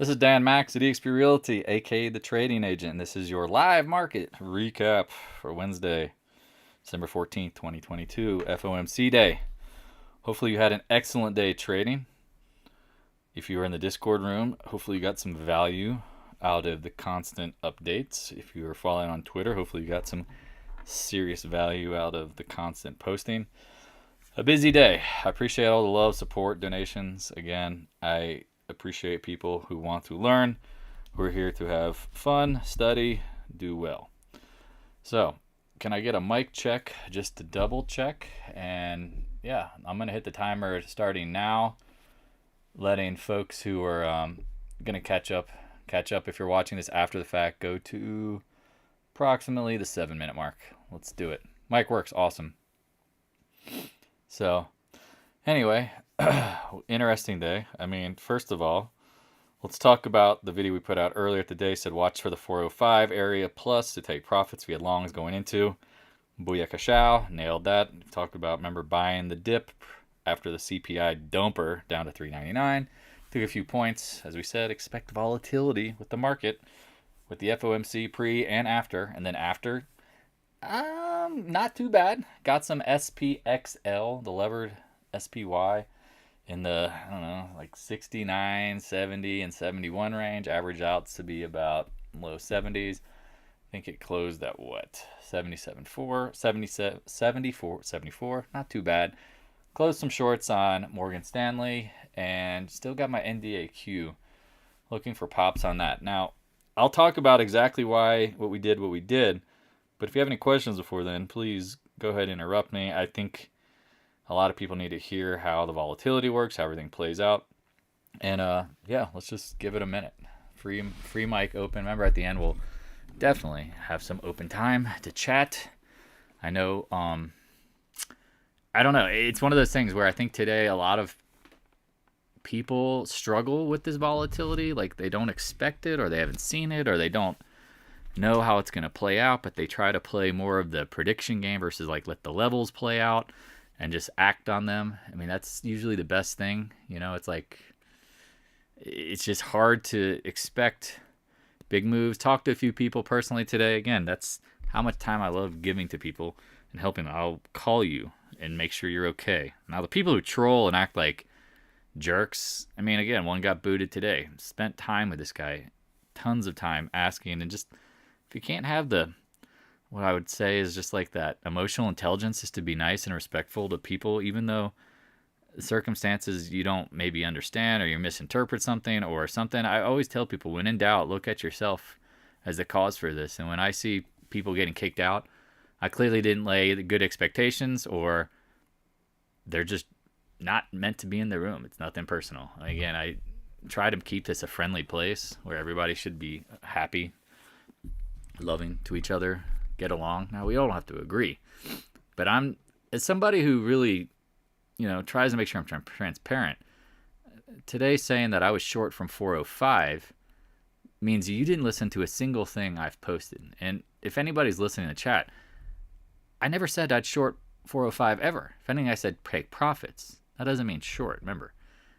This is Dan Max at eXp Realty, aka the Trading Agent. And this is your live market recap for Wednesday, December 14th, 2022, FOMC day. Hopefully you had an excellent day trading. If you were in the Discord room, hopefully you got some value out of the constant updates. If you were following on Twitter, hopefully you got some serious value out of the constant posting. A busy day. I appreciate all the love, support, donations. Again, I appreciate people who want to learn, who are here to have fun, study, do well. So, can I get a mic check just to double check? And yeah, I'm going to hit the timer starting now, letting folks who are going to catch up if you're watching this after the fact, go to approximately the 7-minute mark. Let's do it. Mic works. Awesome. So, anyway, interesting day. I mean, first of all, let's talk about the video we put out earlier today. Said watch for the 405 area plus to take profits. We had longs going into. Booyakashow, nailed that. We talked about, remember, buying the dip after the CPI dumper down to 399. Took a few points. As we said, expect volatility with the market, with the FOMC pre and after. And then after, not too bad. Got some SPXL, the levered SPY, in the, I don't know, like 69, 70, and 71 range. Average out to be about low 70s. I think it closed at what? 77.4, 77, 74, 74. Not too bad. Closed some shorts on Morgan Stanley and still got my NDAQ. Looking for pops on that. Now, I'll talk about exactly what we did. But if you have any questions before then, please go ahead and interrupt me. I think a lot of people need to hear how the volatility works, how everything plays out. And yeah, let's just give it a minute. Free mic open. Remember, at the end, we'll definitely have some open time to chat. I know, I don't know. It's one of those things where I think today a lot of people struggle with this volatility. Like they don't expect it, or they haven't seen it, or they don't know how it's going to play out, but they try to play more of the prediction game versus like let the levels play out and just act on them. I mean, that's usually the best thing. You know, it's like, it's just hard to expect big moves. Talked to a few people personally today. Again, that's how much time I love giving to people and helping them. I'll call you and make sure you're okay. Now, the people who troll and act like jerks, I mean, again, one got booted today. Spent time with this guy, tons of time asking, and just, if you can't have what I would say is just like that emotional intelligence is to be nice and respectful to people, even though the circumstances you don't maybe understand or you misinterpret something or something. I always tell people, when in doubt, look at yourself as the cause for this. And when I see people getting kicked out, I clearly didn't lay the good expectations, or they're just not meant to be in the room. It's nothing personal. Again, I try to keep this a friendly place where everybody should be happy, loving to each other, get along. Now, we don't have to agree, but as somebody who really, tries to make sure I'm transparent, today saying that I was short from 405 means you didn't listen to a single thing I've posted. And if anybody's listening to the chat, I never said I'd short 405 ever. If anything, I said take profits. That doesn't mean short, remember.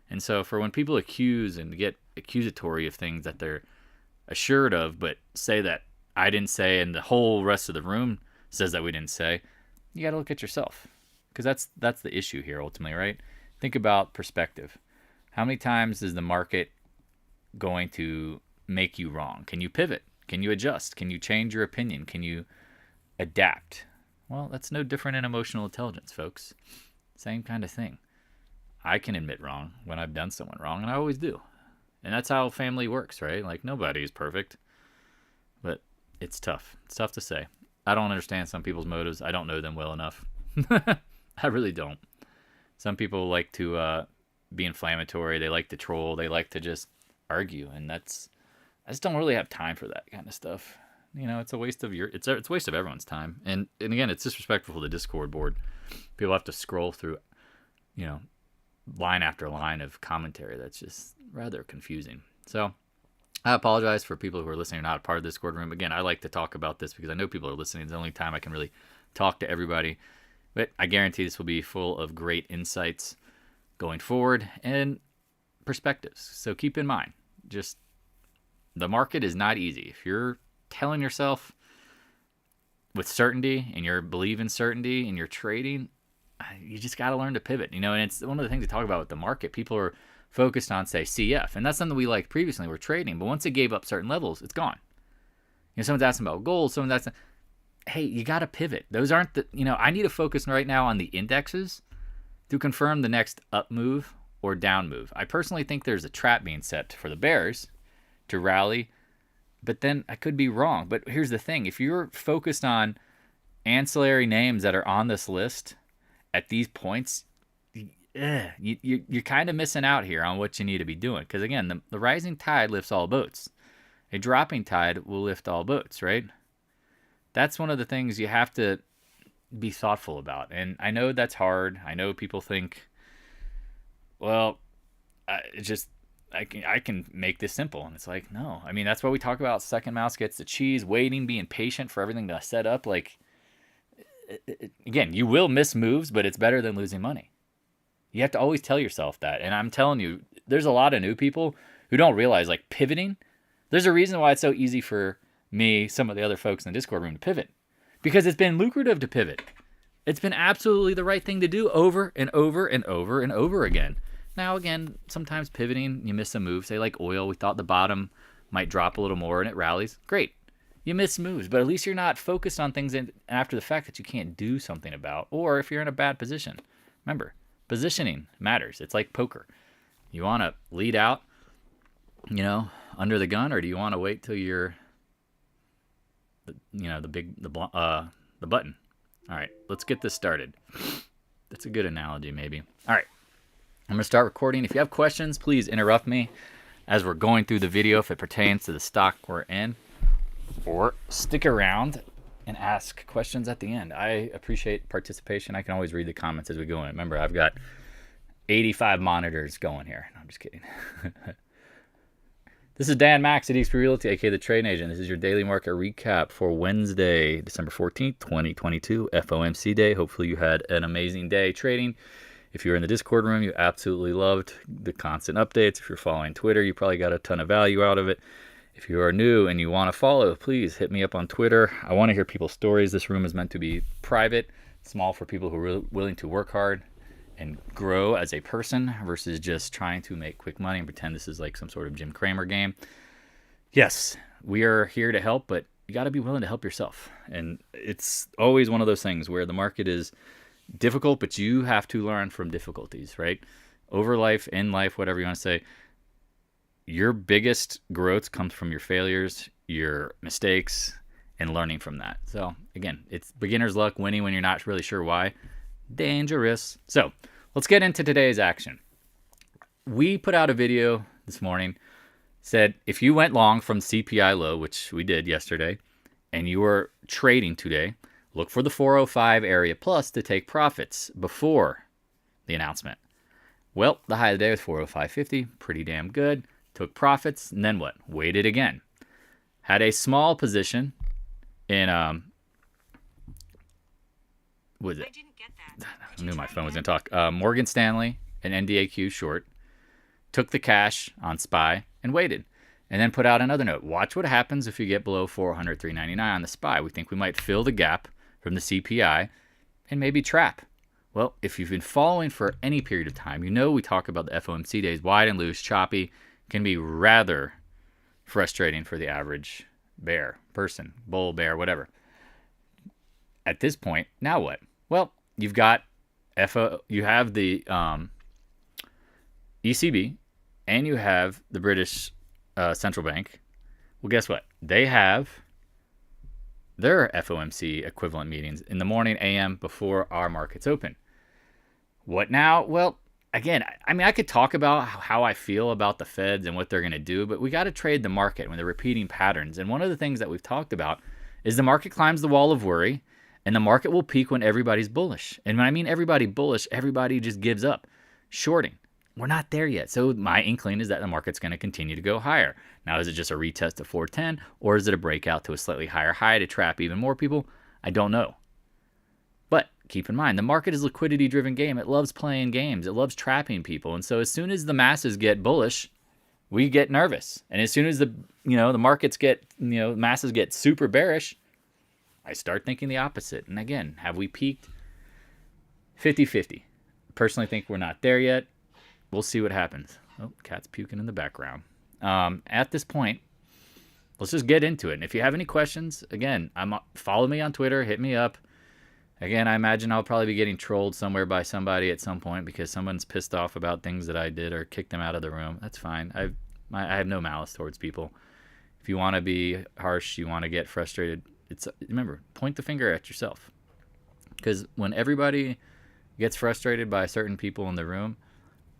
And so for when people accuse and get accusatory of things that they're assured of, but say that I didn't say and the whole rest of the room says that we didn't say, you got to look at yourself. Because that's the issue here ultimately, right? Think about perspective. How many times is the market going to make you wrong? Can you pivot? Can you adjust? Can you change your opinion? Can you adapt? Well, that's no different in emotional intelligence, folks. Same kind of thing. I can admit wrong when I've done someone wrong, and I always do. And that's how family works, right? Like, nobody is perfect. But it's tough. It's tough to say. I don't understand some people's motives. I don't know them well enough. I really don't. Some people like to be inflammatory. They like to troll. They like to just argue, and I just don't really have time for that kind of stuff. It's a waste of it's a waste of everyone's time. And again, it's disrespectful to the Discord board. People have to scroll through, line after line of commentary that's just rather confusing. So I apologize for people who are listening or not a part of the Discord room. Again, I like to talk about this because I know people are listening. It's the only time I can really talk to everybody. But I guarantee this will be full of great insights going forward and perspectives. So keep in mind, just the market is not easy. If you're telling yourself with certainty and you believe in certainty and you're trading, you just got to learn to pivot, and it's one of the things we talk about with the market. People are focused on, say, CF, and that's something we liked previously. We're trading, but once it gave up certain levels, it's gone. Someone's asking about gold, someone's asking, hey, you got to pivot. Those aren't the, I need to focus right now on the indexes to confirm the next up move or down move. I personally think there's a trap being set for the bears to rally, but then I could be wrong. But here's the thing. If you're focused on ancillary names that are on this list at these points, you're kind of missing out here on what you need to be doing. Because again, the rising tide lifts all boats. A dropping tide will lift all boats, right? That's one of the things you have to be thoughtful about. And I know that's hard. I know people think, well, I can make this simple. And it's like, no. I mean, that's what we talk about. Second mouse gets the cheese, waiting, being patient for everything to set up. Like, again, you will miss moves, but it's better than losing money. You have to always tell yourself that. And I'm telling you, there's a lot of new people who don't realize, like, pivoting. There's a reason why it's so easy for me, some of the other folks in the Discord room, to pivot. Because it's been lucrative to pivot. It's been absolutely the right thing to do over and over and over and over again. Now, again, sometimes pivoting, you miss a move. Say like oil, we thought the bottom might drop a little more and it rallies. Great. You miss moves, but at least you're not focused on things after the fact that you can't do something about, or if you're in a bad position. Remember, positioning matters. It's like poker. You want to lead out, under the gun, or do you want to wait till you're, the button? All right, let's get this started. That's a good analogy, maybe. All right, I'm going to start recording. If you have questions, please interrupt me as we're going through the video if it pertains to the stock we're in, or stick around and ask questions at the end. I appreciate participation. I can always read the comments as we go in. Remember, I've got 85 monitors going here. No, I'm just kidding. This is Dan Max at eXp Realty, aka the Trading Agent. This is your daily market recap for Wednesday, December 14th, 2022, FOMC day. Hopefully you had an amazing day trading. If you were in the Discord room, you absolutely loved the constant updates. If you're following Twitter, you probably got a ton of value out of it. If you are new and you want to follow, please hit me up on Twitter. I want to hear people's stories. This room is meant to be private, small for people who are willing to work hard and grow as a person versus just trying to make quick money and pretend this is like some sort of Jim Cramer game. Yes, we are here to help, but you got to be willing to help yourself. And it's always one of those things where the market is difficult, but you have to learn from difficulties, right? Over life, in life, whatever you want to say, your biggest growth comes from your failures, your mistakes, and learning from that. So again, it's beginner's luck, winning when you're not really sure why. Dangerous. So let's get into today's action. We put out a video this morning, said if you went long from CPI low, which we did yesterday, and you were trading today, look for the 405 area plus to take profits before the announcement. Well, the high of the day was 405.50, pretty damn good. Took profits, and then what? Waited again. Had a small position in what was it? I didn't get that. I knew my phone was going to talk. Morgan Stanley, an NDAQ short, took the cash on SPY and waited. And then put out another note. Watch what happens if you get below 400, 399 on the SPY. We think we might fill the gap from the CPI and maybe trap. Well, if you've been following for any period of time, we talk about the FOMC days, wide and loose, choppy, can be rather frustrating for the average bear person, bull, bear, whatever. At this point, now what? Well, you've got you have the ECB and you have the British Central Bank. Well, guess what? They have their FOMC equivalent meetings in the morning AM before our markets open. What now? Well, again, I mean, I could talk about how I feel about the Feds and what they're going to do, but we got to trade the market when they're repeating patterns. And one of the things that we've talked about is the market climbs the wall of worry, and the market will peak when everybody's bullish. And when I mean everybody bullish, everybody just gives up. Shorting. We're not there yet. So my inkling is that the market's going to continue to go higher. Now, is it just a retest of 410, or is it a breakout to a slightly higher high to trap even more people? I don't know. But keep in mind, the market is a liquidity-driven game. It loves playing games. It loves trapping people. And so as soon as the masses get bullish, we get nervous. And as soon as the markets get, masses get super bearish, I start thinking the opposite. And again, have we peaked? 50-50. Personally think we're not there yet. We'll see what happens. Oh, cat's puking in the background. At this point, let's just get into it. And if you have any questions, again, follow me on Twitter, hit me up. Again, I imagine I'll probably be getting trolled somewhere by somebody at some point because someone's pissed off about things that I did or kicked them out of the room. That's fine. I have no malice towards people. If you want to be harsh, you want to get frustrated, remember, point the finger at yourself. Because when everybody gets frustrated by certain people in the room,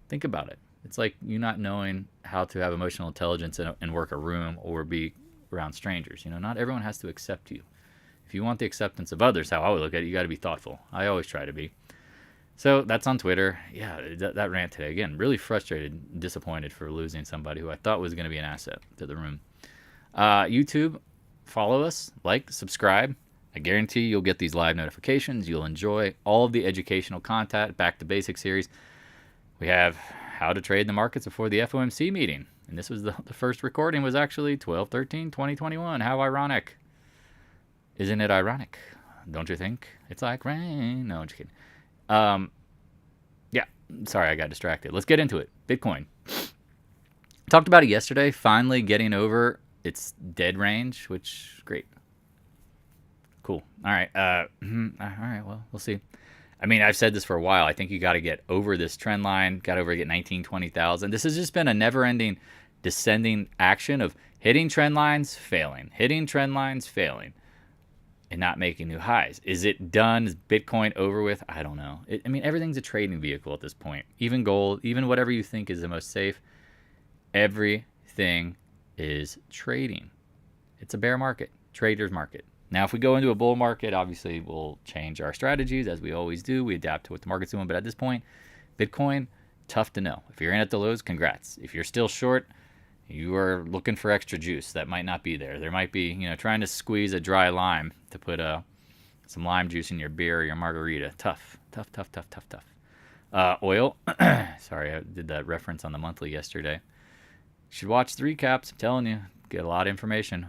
think about it. It's like you not knowing how to have emotional intelligence and work a room or be around strangers. Not everyone has to accept you. If you want the acceptance of others, how I would look at it, you got to be thoughtful. I always try to be. So that's on Twitter. Yeah, that rant today. Again, really frustrated, disappointed for losing somebody who I thought was going to be an asset to the room. YouTube, follow us, like, subscribe. I guarantee you'll get these live notifications. You'll enjoy all of the educational content, Back to Basics series. We have how to trade the markets before the FOMC meeting. And this was the first recording was actually 12/13/2021. How ironic. Isn't it ironic? Don't you think? It's like rain. No, I'm just kidding. Yeah, sorry, I got distracted. Let's get into it. Bitcoin. Talked about it yesterday, finally getting over its dead range, which, great. Cool. All right. All right, well, we'll see. I mean, I've said this for a while. I think you got to get over this trend line, got over to get 19, 20,000. This has just been a never-ending descending action of hitting trend lines, failing, hitting trend lines, failing, and not making new highs. Is it done? Is Bitcoin over with? I don't know. I mean, everything's a trading vehicle at this point. Even gold, even whatever you think is the most safe, everything is trading. It's a bear market, trader's market. Now, if we go into a bull market, obviously we'll change our strategies as we always do. We adapt to what the market's doing. But at this point, Bitcoin, tough to know. If you're in at the lows, congrats. If you're still short, you are looking for extra juice. That might not be there. There might be, trying to squeeze a dry lime to put some lime juice in your beer or your margarita. Tough. Oil. Sorry, I did that reference on the monthly yesterday. You should watch the recaps. I'm telling you, get a lot of information.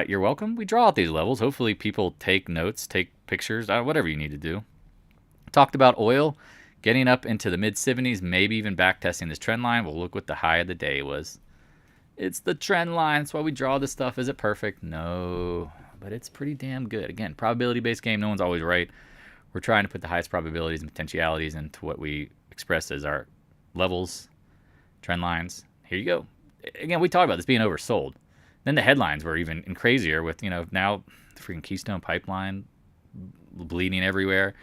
You're welcome. We draw out these levels. Hopefully people take notes, take pictures, whatever you need to do. Talked about oil getting up into the mid-70s, maybe even back testing this trend line. We'll look what the high of the day was. It's the trend line. That's why we draw this stuff. Is it perfect? No, but it's pretty damn good. Again, probability-based game. No one's always right. We're trying to put the highest probabilities and potentialities into what we express as our levels, trend lines. Here you go. Again, we talked about this being oversold. Then the headlines were even crazier with, now the freaking Keystone Pipeline bleeding everywhere.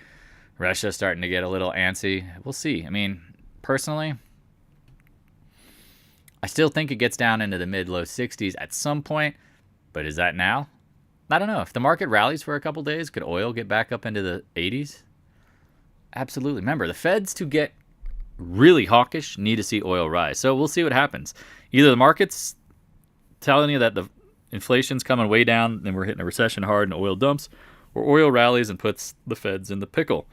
Russia starting to get a little antsy. We'll see. I mean, personally, I still think it gets down into the mid-low 60s at some point. But is that now? I don't know. If the market rallies for a couple days, could oil get back up into the 80s? Absolutely. Remember, the Feds, to get really hawkish, need to see oil rise. So we'll see what happens. Either the market's telling you that the inflation's coming way down and we're hitting a recession hard and oil dumps, or oil rallies and puts the Feds in the pickle.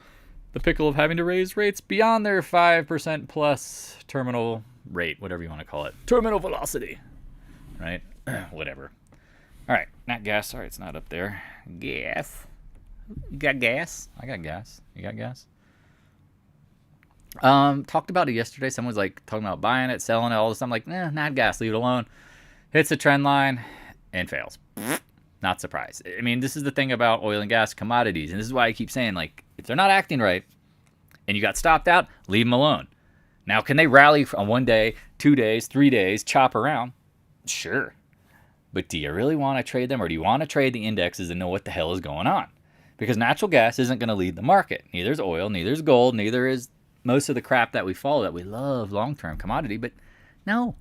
The pickle of having to raise rates beyond their 5% plus terminal rate, whatever you want to call it. Terminal velocity, right? Whatever. All right, not gas. Sorry, it's not up there. Gas. You got gas? I got gas. You got gas? Talked about it yesterday. Someone was like talking about buying it, selling it, all this. I'm like, not gas. Leave it alone. Hits the trend line and fails. Not surprised. I mean, this is the thing about oil and gas commodities, and this is why I keep saying, like, if they're not acting right and you got stopped out, leave them alone. Now, can they rally on 1 day, 2 days, 3 days, chop around? Sure. But do you really want to trade them, or do you want to trade the indexes and know what the hell is going on? Because natural gas isn't going to lead the market. Neither is oil, neither is gold, neither is most of the crap that we follow that we love long-term commodity. But no.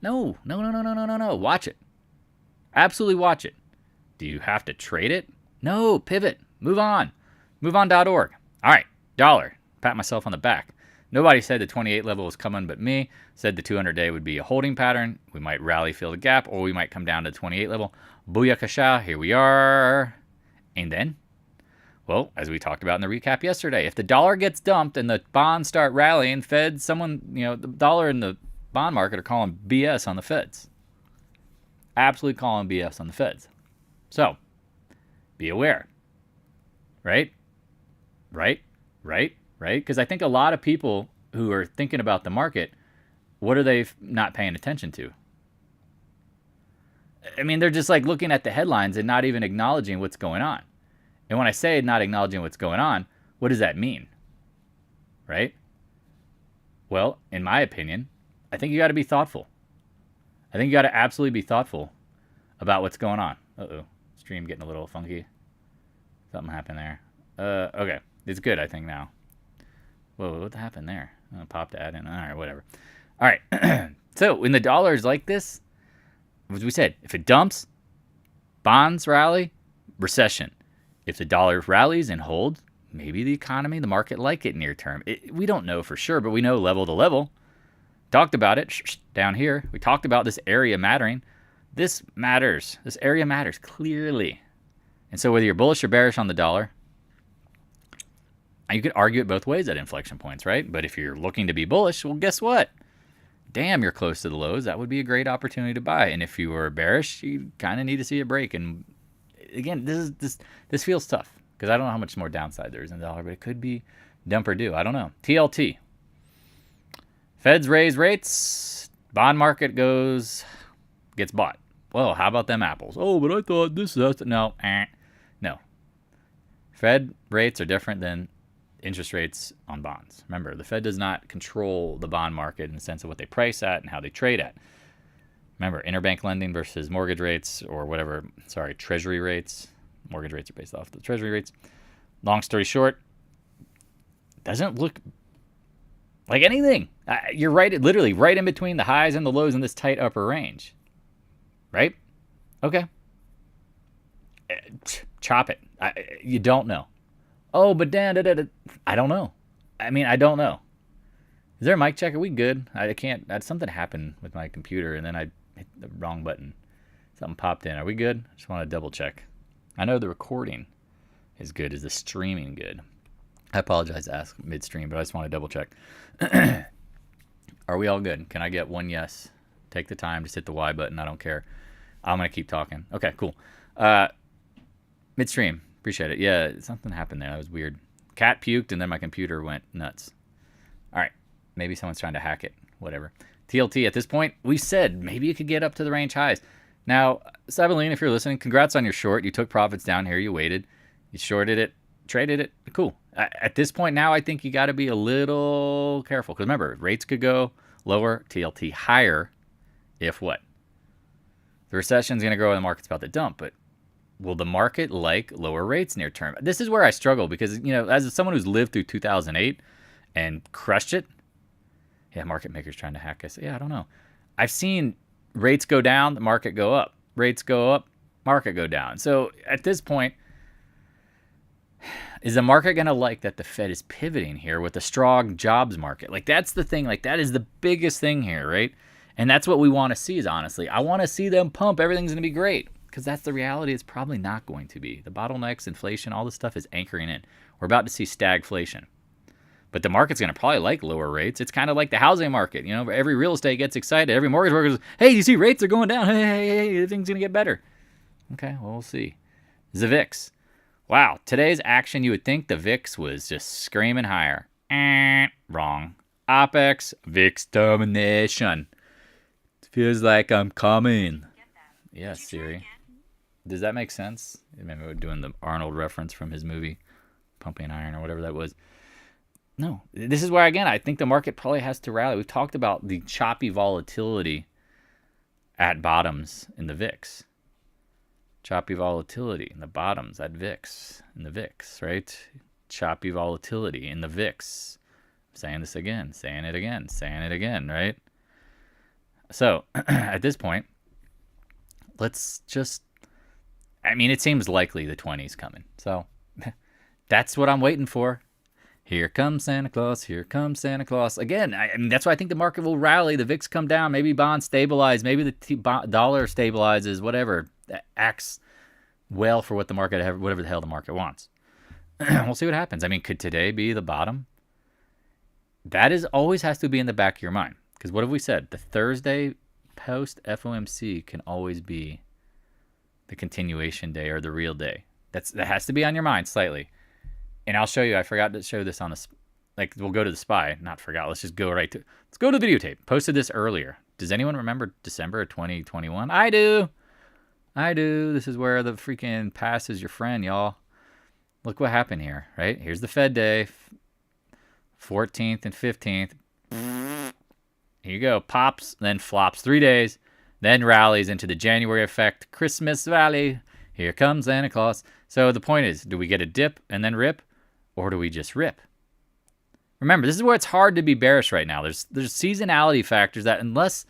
Watch it. Absolutely watch it. Do you have to trade it? No, pivot. Move on. MoveOn.org. All right, dollar. Pat myself on the back. Nobody said the 28 level was coming but me. Said the 200-day would be a holding pattern. We might rally, fill the gap, or we might come down to the 28 level. Booyakasha, here we are. And then, well, as we talked about in the recap yesterday, if the dollar gets dumped and the bonds start rallying, Fed, the dollar and the bond market are calling BS on the Feds. Absolutely calling BS on the Feds. So, be aware. Right? Because I think a lot of people who are thinking about the market, what are they not paying attention to? I mean, they're just like looking at the headlines and not even acknowledging what's going on. And when I say not acknowledging what's going on, what does that mean? Right? Well, in my opinion, I think you got to be thoughtful. I think you got to absolutely be thoughtful about what's going on. Uh-oh. Stream getting a little funky. Something happened there. Okay. It's good, I think, now. Whoa, what happened there? Oh, popped ad in. All right, whatever. All right. So, when the dollar is like this, as we said, if it dumps, bonds rally, recession. If the dollar rallies and holds, maybe the economy, the market like it near term. We don't know for sure, but we know level to level. Talked about it down here. We talked about this area mattering. This matters. This area matters clearly. And so whether you're bullish or bearish on the dollar, you could argue it both ways at inflection points, right? But if you're looking to be bullish, well, guess what? Damn, you're close to the lows. That would be a great opportunity to buy. And if you were bearish, you kind of need to see a break. And again, this feels tough because I don't know how much more downside there is in the dollar, but it could be dump or do. I don't know. TLT. Feds raise rates. Bond market gets bought. Well, how about them apples? Oh, but I thought this. No. No. Fed rates are different than interest rates on bonds. Remember, the Fed does not control the bond market in the sense of what they price at and how they trade at. Remember, interbank lending versus mortgage rates or whatever, treasury rates. Mortgage rates are based off the treasury rates. Long story short, doesn't look like anything. You're right, literally right in between the highs and the lows in this tight upper range. Right? Okay. Chop it. You don't know. Oh, but Dan, I don't know. I mean, I don't know. Is there a mic check? Are we good? I can't. Something happened with my computer, and then I hit the wrong button. Something popped in. Are we good? I just want to double check. I know the recording is good. Is the streaming good? I apologize to ask midstream, but I just want to double check. Are we all good? Can I get one yes? Take the time. Just hit the Y button. I don't care. I'm going to keep talking. Okay, cool. Midstream. Appreciate it. Yeah, something happened there. That was weird. Cat puked, and then my computer went nuts. All right. Maybe someone's trying to hack it. Whatever. TLT, at this point, we said maybe you could get up to the range highs. Now, Sabaline, if you're listening, congrats on your short. You took profits down here. You waited. You shorted it. Traded it. Cool. At this point now, I think you got to be a little careful. Because remember, rates could go lower, TLT higher, if what? The recession's going to grow and the market's about to dump. But will the market like lower rates near term? This is where I struggle because, as someone who's lived through 2008 and crushed it, yeah, market makers trying to hack us. Yeah, I don't know. I've seen rates go down, the market go up. Rates go up, market go down. So at this point, is the market going to like that the Fed is pivoting here with a strong jobs market? Like, that's the thing. Like, that is the biggest thing here, right? And that's what we want to see is, honestly. I want to see them pump. Everything's going to be great. Because that's the reality. It's probably not going to be. The bottlenecks, inflation, all this stuff is anchoring in. We're about to see stagflation. But the market's going to probably like lower rates. It's kind of like the housing market. Every real estate gets excited. Every mortgage broker goes, hey, you see rates are going down. Hey, everything's going to get better. Okay, well, we'll see. The VIX. Wow, today's action, you would think the VIX was just screaming higher. Wrong. OPEX, VIX domination. Feels like I'm coming. Yes, Siri. Does that make sense? I remember we're doing the Arnold reference from his movie, Pumping Iron or whatever that was. No, this is where, again, I think the market probably has to rally. We've talked about the choppy volatility at bottoms in the VIX. Choppy volatility in the bottoms at VIX, in the VIX, right? Choppy volatility in the VIX. I'm saying this again, saying it again, right? So, at this point, let's just, it seems likely the 20's coming. So, that's what I'm waiting for. Here comes Santa Claus. Here comes Santa Claus. Again, that's why I think the market will rally. The VIX come down. Maybe bonds stabilize. Maybe the dollar stabilizes. Whatever. Acts well for what the market, whatever the hell the market wants. We'll see what happens. Could today be the bottom? That always has to be in the back of your mind. Because what have we said? The Thursday post FOMC can always be the continuation day or the real day. That has to be on your mind slightly. And I'll show you. I forgot to show this on the, like, we'll go to the SPY. Not forgot. Let's just go right to, let's go to the videotape. Posted this earlier. Does anyone remember December of 2021? I do. This is where the freaking PAAS is your friend, y'all. Look what happened here, right? Here's the Fed day, 14th and 15th. Here you go. Pops, then flops 3 days, then rallies into the January effect. Christmas Valley. Here comes Santa Claus. So the point is, do we get a dip and then rip, or do we just rip? Remember, this is where it's hard to be bearish right now. There's seasonality factors that unless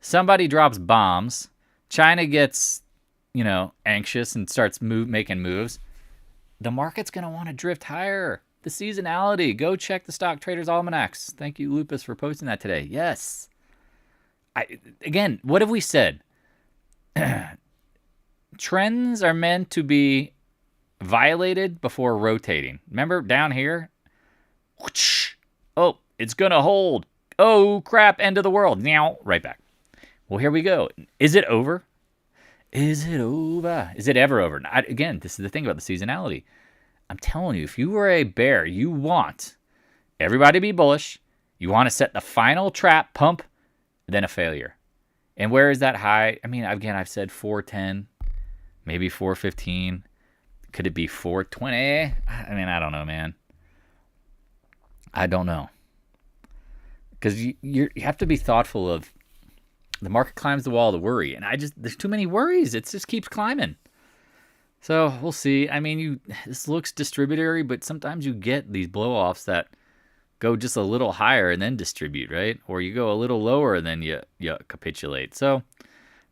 somebody drops bombs, China gets, anxious and starts making moves, the market's going to want to drift higher. The seasonality. Go check the Stock Traders Almanacs. Thank you, Lupus, for posting that today. Yes. Again, what have we said? Trends are meant to be violated before rotating. Remember down here? Oh, it's going to hold. Oh, crap, end of the world. Now, right back. Well, here we go. Is it over? Is it over? Is it ever over? Again, this is the thing about the seasonality. I'm telling you, if you were a bear, you want everybody to be bullish. You want to set the final trap, pump, then a failure. And where is that high? I mean, again, I've said 410, maybe 415. Could it be 420? I mean, I don't know, man. I don't know. Because you have to be thoughtful of the market climbs the wall of worry. And there's too many worries. It just keeps climbing. So we'll see. I mean, this looks distributory, but sometimes you get these blow-offs that go just a little higher and then distribute, right? Or you go a little lower and then you capitulate. So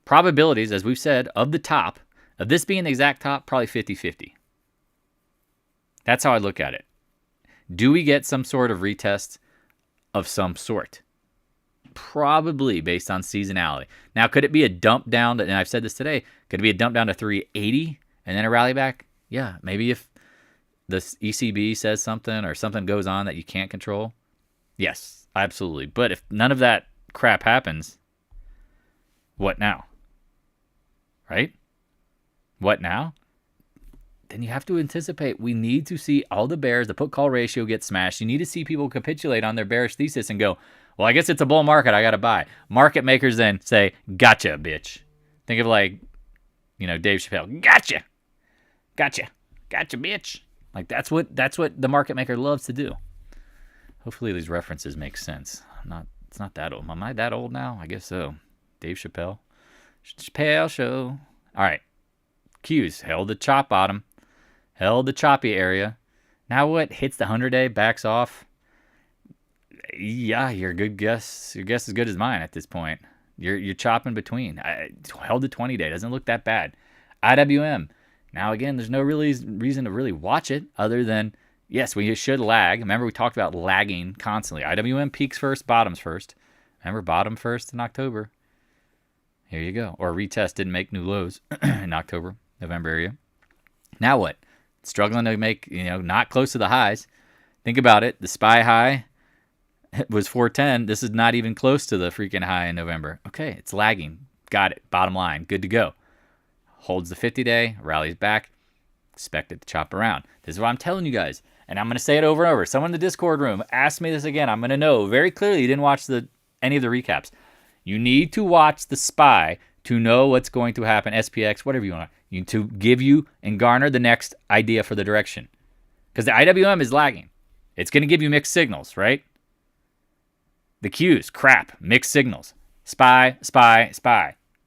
probabilities, as we've said, of the top, of this being the exact top, probably 50-50. That's how I look at it. Do we get some sort of retest of some sort? Probably based on seasonality. Now, could it be a dump down, and I've said this today, could it be a dump down to 380 and then a rally back? Yeah, maybe if the ECB says something or something goes on that you can't control. Yes, absolutely. But if none of that crap happens, what now? Right? What now? Then you have to anticipate we need to see all the bears, the put-call ratio get smashed. You need to see people capitulate on their bearish thesis and go, well, I guess it's a bull market. I got to buy. Market makers then say, gotcha, bitch. Think of like, Dave Chappelle. Gotcha, bitch. Like that's what the market maker loves to do. Hopefully these references make sense. It's not that old. Am I that old now? I guess so. Dave Chappelle. Chappelle show. All right. Qs held the chop bottom. Held the choppy area. Now what? Hits the 100-day, backs off. Yeah, your guess is good as mine at this point. You're chopping between. Held the 20-day. Doesn't look that bad. IWM. Now, again, there's no really reason to really watch it other than, yes, we should lag. Remember, we talked about lagging constantly. IWM peaks first, bottoms first. Remember, bottom first in October. Here you go. Or retest didn't make new lows in October, November area. Now what? Struggling to make, not close to the highs. Think about it. The SPY high was 410. This is not even close to the freaking high in November. Okay, it's lagging. Got it. Bottom line. Good to go. Holds the 50-day, rallies back. Expect it to chop around. This is what I'm telling you guys. And I'm going to say it over and over. Someone in the Discord room asked me this again. I'm going to know very clearly you didn't watch any of the recaps. You need to watch the SPY to know what's going to happen. SPX, whatever you want. You need to give you and garner the next idea for the direction. Because the IWM is lagging. It's going to give you mixed signals, right? The Qs, crap, mixed signals. SPY.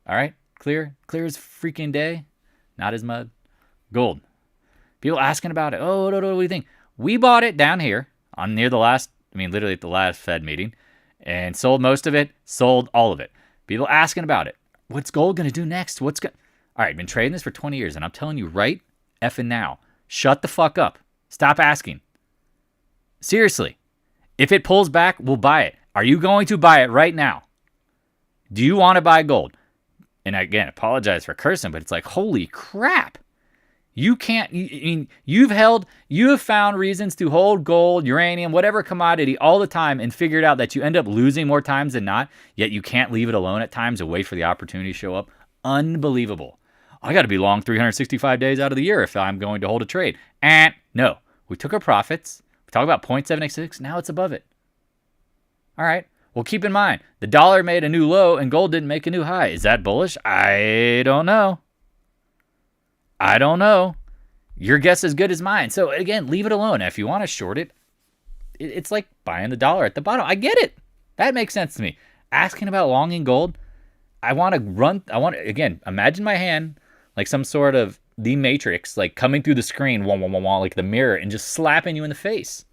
All right, clear as freaking day. Not as mud. Gold. People asking about it. Oh, what do you think? We bought it down here literally at the last Fed meeting, and sold most of it, sold all of it. People asking about it. What's gold going to do next? All right, I've been trading this for 20 years, and I'm telling you right effing now, shut the fuck up. Stop asking. Seriously. If it pulls back, we'll buy it. Are you going to buy it right now? Do you want to buy gold? And again, apologize for cursing, but it's like, holy crap. You can't, I mean, you have found reasons to hold gold, uranium, whatever commodity all the time and figured out that you end up losing more times than not, yet you can't leave it alone at times and wait for the opportunity to show up. Unbelievable. I got to be long 365 days out of the year if I'm going to hold a trade. And no, we took our profits. We talked about 0.786. Now it's above it. All right. Well, keep in mind, the dollar made a new low and gold didn't make a new high. Is that bullish? I don't know. I don't know. Your guess is as good as mine. So again, leave it alone. If you want to short it, it's like buying the dollar at the bottom. I get it. That makes sense to me. Asking about longing gold, again, imagine my hand like some sort of the Matrix, like coming through the screen, like the mirror, and just slapping you in the face.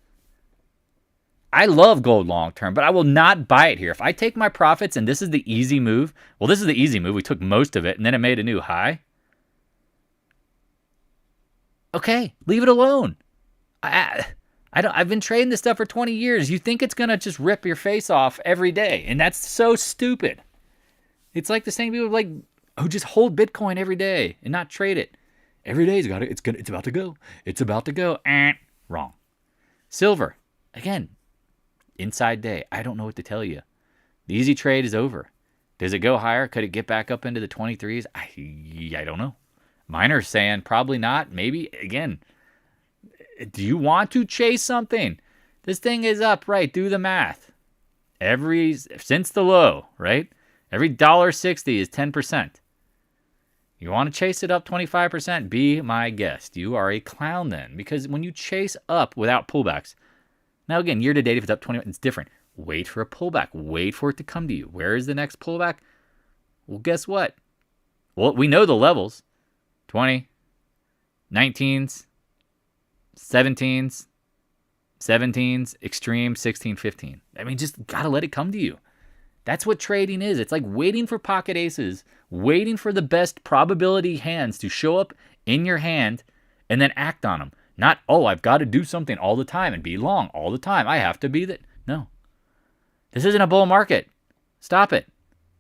I love gold long term, but I will not buy it here. If I take my profits and this is the easy move, well, this is the easy move. We took most of it and then it made a new high. Okay, leave it alone. I've been trading this stuff for 20 years. You think it's going to just rip your face off every day, and that's so stupid. It's like the same people like who just hold Bitcoin every day and not trade it. Every day it's about to go. It's about to go. Wrong. Silver, again, inside day. I don't know what to tell you. The easy trade is over. Does it go higher? Could it get back up into the 23s? I don't know. Miners saying probably not. Maybe. Again, do you want to chase something? This thing is up, right? Do the math. Since the low, right? Every $1.60 is 10%. You want to chase it up 25%? Be my guest. You are a clown then. Because when you chase up without pullbacks, now again, year to date, if it's up 20, it's different. Wait for a pullback. Wait for it to come to you. Where is the next pullback? Well, guess what? Well, we know the levels. 20, 19s, 17s, 17s, extreme, 16, 15. I mean, just got to let it come to you. That's what trading is. It's like waiting for pocket aces, waiting for the best probability hands to show up in your hand and then act on them. Not, I've got to do something all the time and be long all the time. I have to be that. No. This isn't a bull market. Stop it.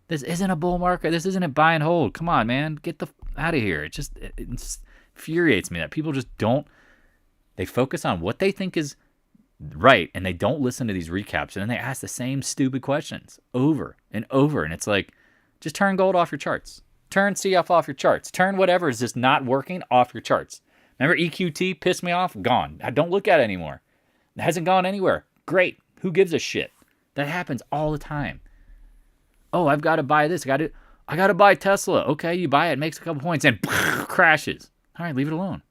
This isn't a bull market. This isn't a buy and hold. Come on, man. Get the out of here. It infuriates me that people just they focus on what they think is right and they don't listen to these recaps, and then they ask the same stupid questions over and over. And it's like, just turn gold off your charts. Turn CF off your charts. Turn whatever is just not working off your charts. Remember EQT pissed me off? Gone. I don't look at it anymore. It hasn't gone anywhere. Great. Who gives a shit? That happens all the time. I've got to buy this. I got to buy Tesla. Okay, you buy it, makes a couple points, and crashes. All right, leave it alone.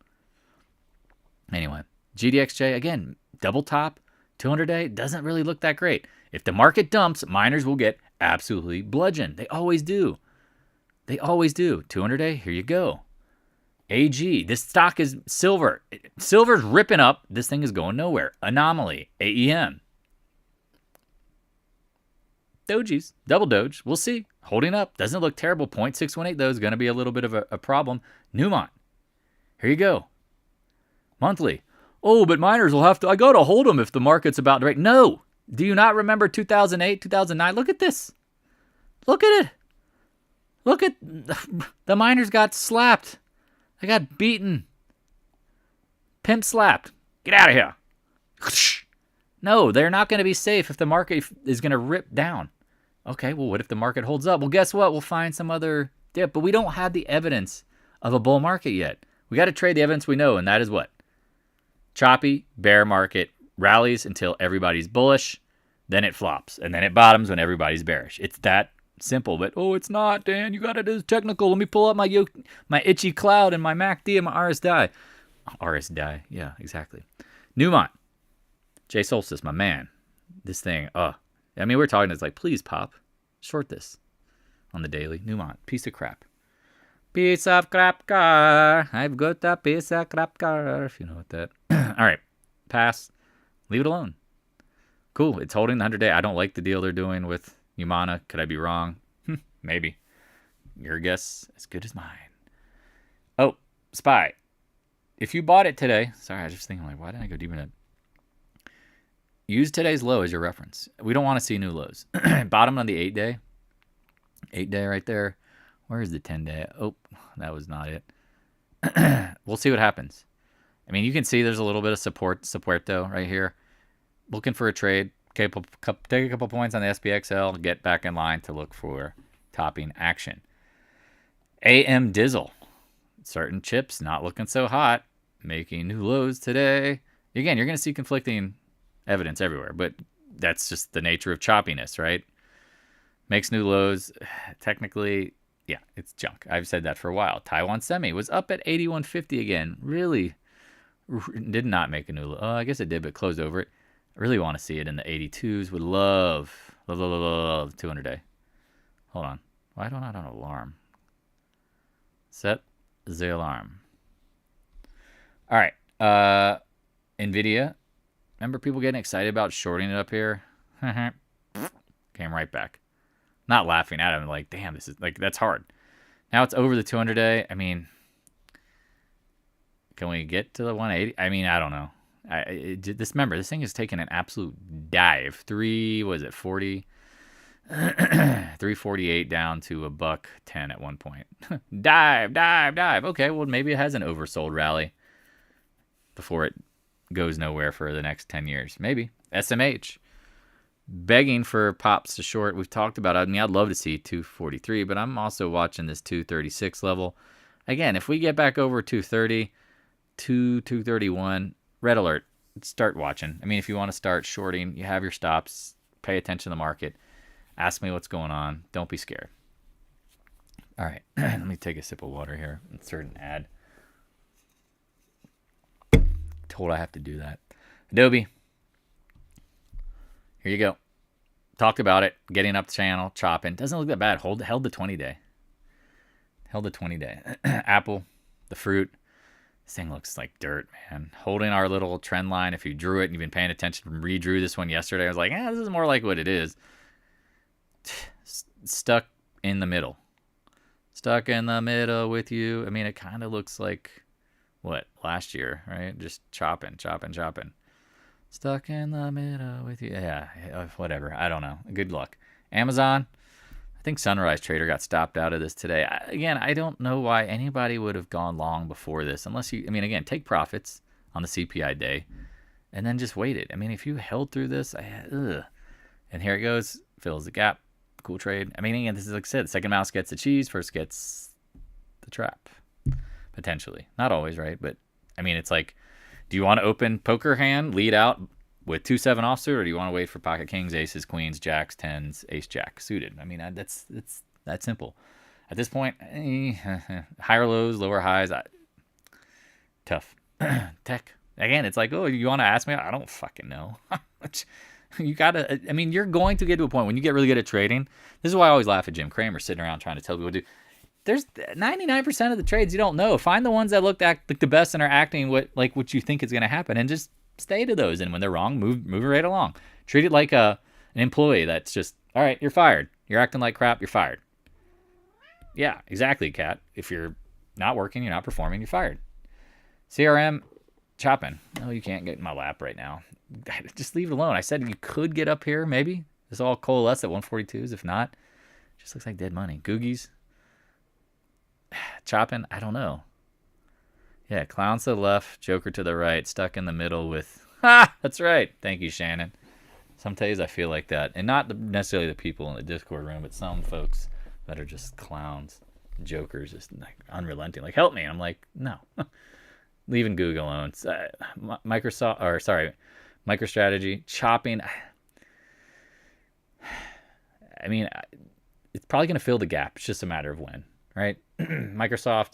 Anyway, GDXJ, again, double top, 200-day, doesn't really look that great. If the market dumps, miners will get absolutely bludgeoned. They always do. 200-day, here you go. AG, this stock is silver. Silver's ripping up. This thing is going nowhere. Anomaly, AEM. Dojies, double Doge, we'll see. Holding up, doesn't look terrible. 0.618 though is going to be a little bit of a problem. Newmont, here you go. Monthly. But miners will have to, I got to hold them if the market's about to break. No. Do you not remember 2008, 2009? Look at this. Look at it. Look at, the miners got slapped. They got beaten. Pimp slapped. Get out of here. No, they're not going to be safe if the market is going to rip down. Okay, well, what if the market holds up? Well, guess what? We'll find some other dip, but we don't have the evidence of a bull market yet. We got to trade the evidence we know, and that is what? Choppy, bear market, rallies until everybody's bullish, then it flops, and then it bottoms when everybody's bearish. It's that simple, but it's not, Dan. You got to do this technical. Let me pull up my itchy cloud and my MACD and my RSI. RSI, yeah, exactly. Newmont. Jay Solstice, my man. This thing, I mean, we're talking, it's like, please, Pop, short this on the daily. Newmont, piece of crap. Piece of crap car. I've got a piece of crap car, if you know what that. All right, pass. Leave it alone. Cool, it's holding the 100-day. I don't like the deal they're doing with Humana. Could I be wrong? Maybe. Your guess as good as mine. SPY. If you bought it today, sorry, I was just thinking, like, why didn't I go deep in it? Use today's low as your reference. We don't want to see new lows. Bottom on the 8-day. 8-day right there. Where is the 10-day? That was not it. We'll see what happens. I mean, you can see there's a little bit of supporto right here. Looking for a trade. Take a couple points on the SPXL. Get back in line to look for topping action. AM Dizzle. Certain chips not looking so hot. Making new lows today. Again, you're going to see conflicting evidence everywhere, but that's just the nature of choppiness, right? Makes new lows. Technically, yeah, it's junk. I've said that for a while. Taiwan Semi was up at 81.50 again. Really did not make a new low. I guess it did, but closed over it. I really want to see it in the 82s. Would love 200-day. Hold on. Why don't I have an alarm? Set the alarm. All right. NVIDIA. Remember people getting excited about shorting it up here? Came right back. Not laughing at him. Like, damn, this is like, that's hard. Now it's over the 200-day. I mean, can we get to the 180? I mean, I don't know. Remember, this thing is taking an absolute dive. 348 down to $1.10 at one point. dive. Okay, well, maybe it has an oversold rally before it goes nowhere for the next 10 years. Maybe. SMH. Begging for pops to short. We've talked about it. I mean, I'd love to see 243, but I'm also watching this 236 level. Again, if we get back over 230, 231, red alert. Start watching. I mean, if you want to start shorting, you have your stops. Pay attention to the market. Ask me what's going on. Don't be scared. All right. Let me take a sip of water here. Insert an ad. Told I have to do that. Adobe. Here you go. Talked about it. Getting up the channel. Chopping. Doesn't look that bad. Held the 20-day. Held the 20-day. Apple. The fruit. This thing looks like dirt, man. Holding our little trend line. If you drew it and you've been paying attention, redrew this one yesterday. I was like, this is more like what it is. Stuck in the middle. Stuck in the middle with you. I mean, it kind of looks like, what, last year, right? Just chopping. Stuck in the middle with you. Yeah, whatever. I don't know. Good luck. Amazon. I think Sunrise Trader got stopped out of this today. Again, I don't know why anybody would have gone long before this. Unless you, I mean, again, take profits on the CPI day and then just wait it. I mean, if you held through this, and here it goes. Fills the gap. Cool trade. I mean, again, this is like I said, second mouse gets the cheese, first gets the trap. Potentially. Not always, right? But, I mean, it's like, do you want to open poker hand, lead out with 2-7 offsuit, or do you want to wait for pocket kings, aces, queens, jacks, tens, ace, jack suited? I mean, it's that simple. At this point, higher lows, lower highs, tough. Tech. Again, it's like, oh, you want to ask me? I don't fucking know. You got to, I mean, you're going to get to a point when you get really good at trading. This is why I always laugh at Jim Cramer sitting around trying to tell people what to do. There's 99% of the trades you don't know. Find the ones that look like the best and are acting what you think is going to happen, and just stay to those. And when they're wrong, move right along. Treat it like an employee that's just, all right, you're fired. You're acting like crap. You're fired. Yeah, exactly, Kat. If you're not working, you're not performing, you're fired. CRM, chopping. No, you can't get in my lap right now. Just leave it alone. I said you could get up here, maybe. This all coalesce at 142s. If not, just looks like dead money. Googies. Chopping, I don't know. Yeah, clowns to the left, Joker to the right, stuck in the middle with, that's right. Thank you, Shannon. Some days I feel like that. And not necessarily the people in the Discord room, but some folks that are just clowns, jokers, just like unrelenting. Like, help me. I'm like, no. Leaving Google alone. MicroStrategy, chopping. I mean, it's probably going to fill the gap. It's just a matter of when, right? Microsoft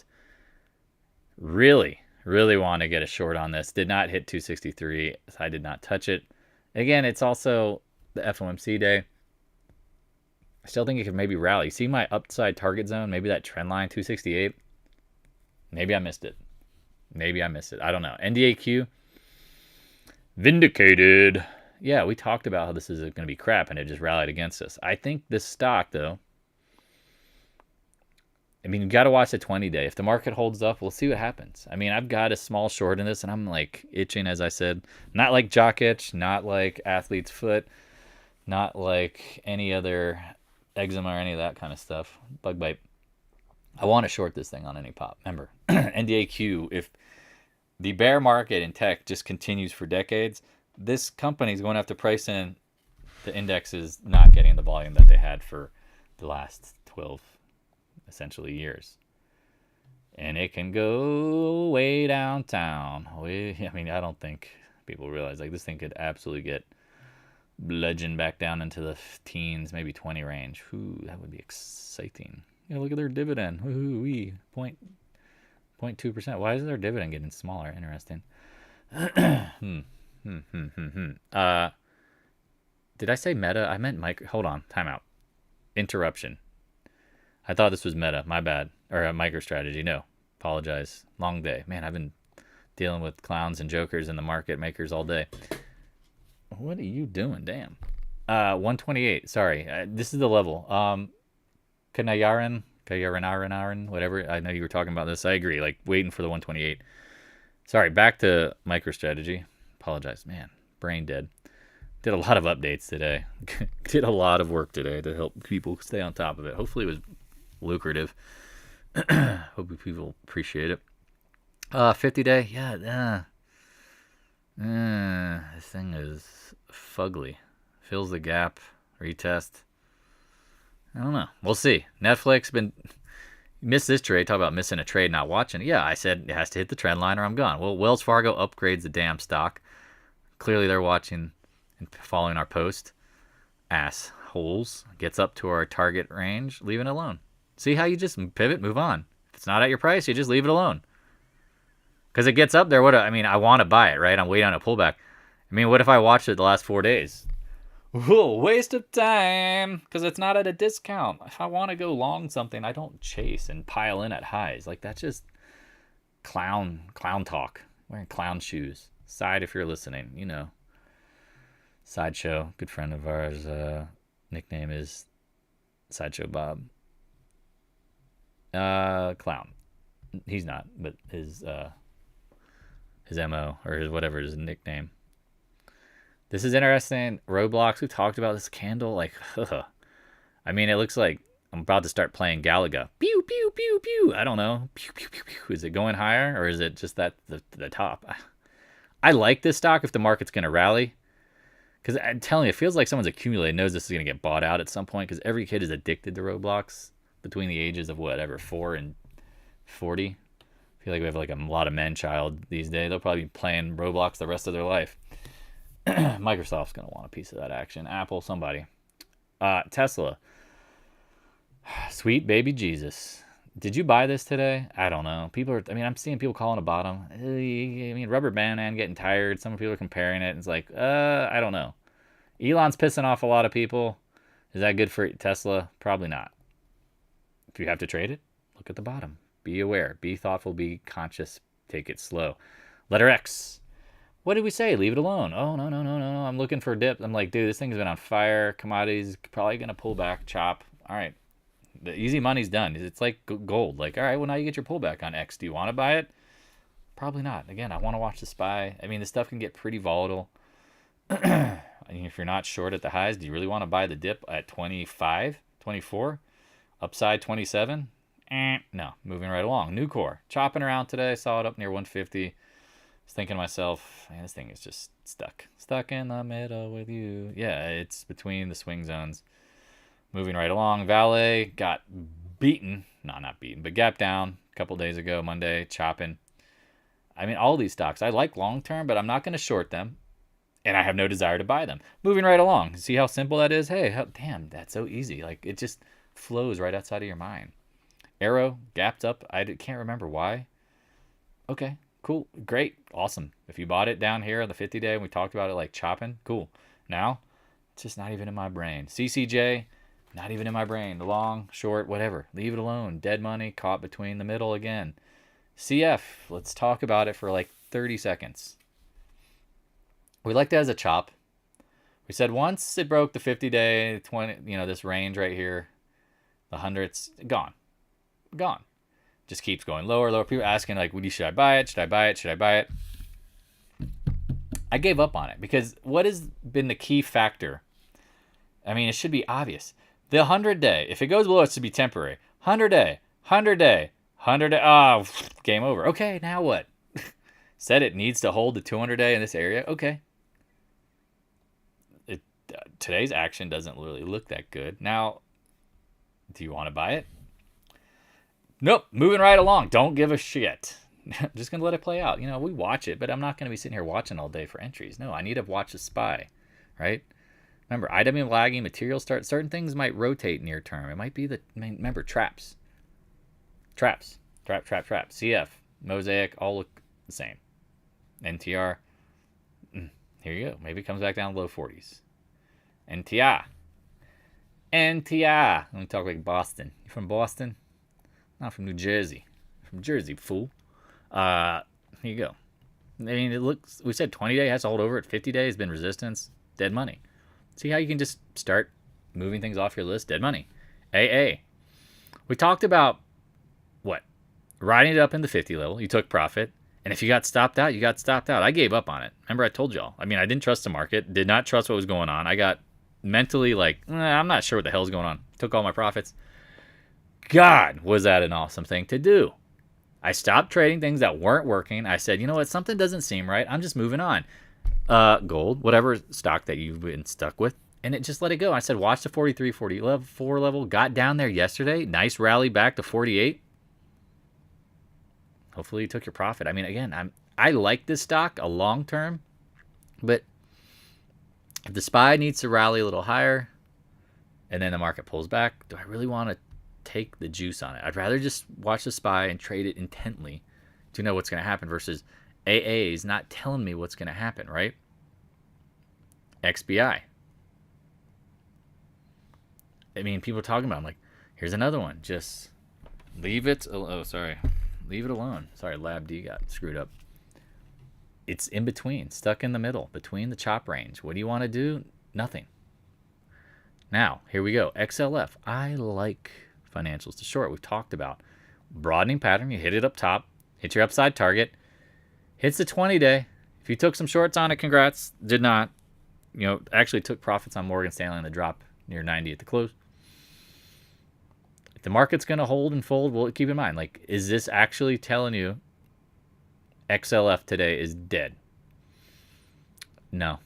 really want to get a short on this. Did not hit 263. I did not touch it. Again, it's also the FOMC day. I still think it could maybe rally. See my upside target zone? Maybe that trend line, 268. Maybe I missed it. I don't know. NDAQ. Vindicated. Yeah, we talked about how this is going to be crap, and it just rallied against us. I think this stock, though, I mean, you got to watch the 20-day. If the market holds up, we'll see what happens. I mean, I've got a small short in this, and I'm like itching, as I said. Not like jock itch, not like athlete's foot, not like any other eczema or any of that kind of stuff. Bug bite. I want to short this thing on any pop. Remember, NDAQ, if the bear market in tech just continues for decades, this company is going to have to price in the indexes not getting the volume that they had for the last 12, essentially, years. And it can go way downtown. I mean, I don't think people realize, like, this thing could absolutely get bludgeoned back down into the teens, maybe 20 range. Ooh, that would be exciting. Yeah, look at their dividend. Ooh, 0.2%. Why is their dividend getting smaller? Interesting. Did I say Meta? I meant Micro. Hold on. Timeout. Interruption. I thought this was Meta. My bad. Or a MicroStrategy. No. Apologize. Long day. Man, I've been dealing with clowns and jokers and the market makers all day. What are you doing? Damn. 128. Sorry. This is the level. Kanayaran, whatever. I know you were talking about this. I agree. Like, waiting for the 128. Sorry. Back to MicroStrategy. Apologize. Man, brain dead. Did a lot of updates today. Did a lot of work today to help people stay on top of it. Hopefully it was lucrative. Hope people appreciate it. 50-day. Yeah. This thing is fugly. Fills the gap. Retest. I don't know. We'll see. Netflix missed this trade. Talk about missing a trade, not watching it. Yeah, I said it has to hit the trend line or I'm gone. Well, Wells Fargo upgrades the damn stock. Clearly they're watching and following our post. Assholes. Gets up to our target range. Leave it alone. See how you just pivot, move on. If it's not at your price, you just leave it alone. Because it gets up there. I want to buy it, right? I'm waiting on a pullback. I mean, what if I watched it the last 4 days? Whoa, waste of time. Because it's not at a discount. If I want to go long something, I don't chase and pile in at highs. Like, that's just clown talk. Wearing clown shoes. Side if you're listening, you know. Sideshow, good friend of ours. Nickname is Sideshow Bob. Clown. He's not, but his MO or his whatever his nickname. This is interesting. Roblox. We've talked about this candle. Like, I mean, it looks like I'm about to start playing Galaga. Pew pew pew pew. I don't know. Pew pew pew pew. Is it going higher or is it just that the top? I like this stock if the market's gonna rally. Because I'm telling you, it feels like someone's accumulated, knows this is going to get bought out at some point. Because every kid is addicted to Roblox between the ages of whatever, 4 and 40. I feel like we have like a lot of men child these days. They'll probably be playing Roblox the rest of their life. Microsoft's going to want a piece of that action. Apple, somebody. Tesla. Sweet baby Jesus. Did you buy this today? I don't know. I'm seeing people calling a bottom. I mean, rubber band man getting tired. Some people are comparing it. It's like, I don't know. Elon's pissing off a lot of people. Is that good for Tesla? Probably not. If you have to trade it, look at the bottom. Be aware. Be thoughtful. Be conscious. Take it slow. Letter X. What did we say? Leave it alone. Oh, no. I'm looking for a dip. I'm like, dude, this thing's been on fire. Commodities probably going to pull back, chop. All right. The easy money's done. It's like gold. Like, all right, well, now you get your pullback on X. Do you want to buy it? Probably not. Again, I want to watch the SPY. I mean, this stuff can get pretty volatile. I mean, if you're not short at the highs, do you really want to buy the dip at 25, 24? Upside 27? No. Moving right along. Nucor. Chopping around today. Saw it up near 150. I was thinking to myself, man, this thing is just stuck. Stuck in the middle with you. Yeah, it's between the swing zones. Moving right along. VALE got beaten. No, not beaten, but gapped down a couple days ago, Monday, chopping. I mean, all these stocks, I like long-term, but I'm not going to short them, and I have no desire to buy them. Moving right along. See how simple that is? Hey, damn, that's so easy. Like, it just flows right outside of your mind. Arrow, gapped up. I can't remember why. Okay, cool, great, awesome. If you bought it down here on the 50-day, and we talked about it like chopping, cool. Now, it's just not even in my brain. CCJ, not even in my brain. The long, short, whatever. Leave it alone. Dead money caught between the middle again. CF, let's talk about it for like 30 seconds. We liked it as a chop. We said once it broke the 50-day, 20, this range right here, the hundreds, gone. Just keeps going lower. People asking like, should I buy it? Should I buy it? I gave up on it because what has been the key factor? I mean, it should be obvious. The 100-day, if it goes below, it should be temporary. 100-day, 100-day. 100-day. Oh, game over. Okay, now what? Said it needs to hold the 200-day in this area. Okay. Today's action doesn't really look that good. Now, do you want to buy it? Nope. Moving right along. Don't give a shit. Just going to let it play out. We watch it, but I'm not going to be sitting here watching all day for entries. No, I need to watch the SPY, right? Remember, IW lagging, material start. Certain things might rotate near term. It might be remember, traps. Trap. CF, Mosaic, all look the same. NTR, here you go. Maybe it comes back down to low 40s. NTI. Let me talk like Boston. You from Boston? Not from New Jersey. From Jersey, fool. Here you go. I mean, it looks, we said 20-day has to hold over at 50 days, been resistance, dead money. See how you can just start moving things off your list? Dead money. AA. We talked about, what? Riding it up in the 50 level. You took profit. And if you got stopped out, you got stopped out. I gave up on it. Remember, I told y'all. I mean, I didn't trust the market. Did not trust what was going on. I got mentally like, I'm not sure what the hell's going on. Took all my profits. God, was that an awesome thing to do. I stopped trading things that weren't working. I said, you know what? Something doesn't seem right. I'm just moving on. Gold, whatever stock that you've been stuck with. And it just let it go. I said, watch the 43, 44 level. Got down there yesterday. Nice rally back to 48. Hopefully you took your profit. I mean, again, I like this stock a long term, but if the SPY needs to rally a little higher and then the market pulls back, do I really want to take the juice on it? I'd rather just watch the SPY and trade it intently to know what's going to happen versus AA is not telling me what's going to happen, right? XBI. I mean, people are talking about, I'm like, here's another one. Just leave it. Oh, sorry. Leave it alone. Sorry, Lab D got screwed up. It's in between, stuck in the middle, between the chop range. What do you want to do? Nothing. Now, here we go. XLF. I like financials to short. We've talked about broadening pattern. You hit it up top, hit your upside target, hits the 20-day. If you took some shorts on it, congrats. Did not. Actually took profits on Morgan Stanley in the drop near 90 at the close. If the market's going to hold and fold, well, keep in mind, like, is this actually telling you XLF today is dead? No.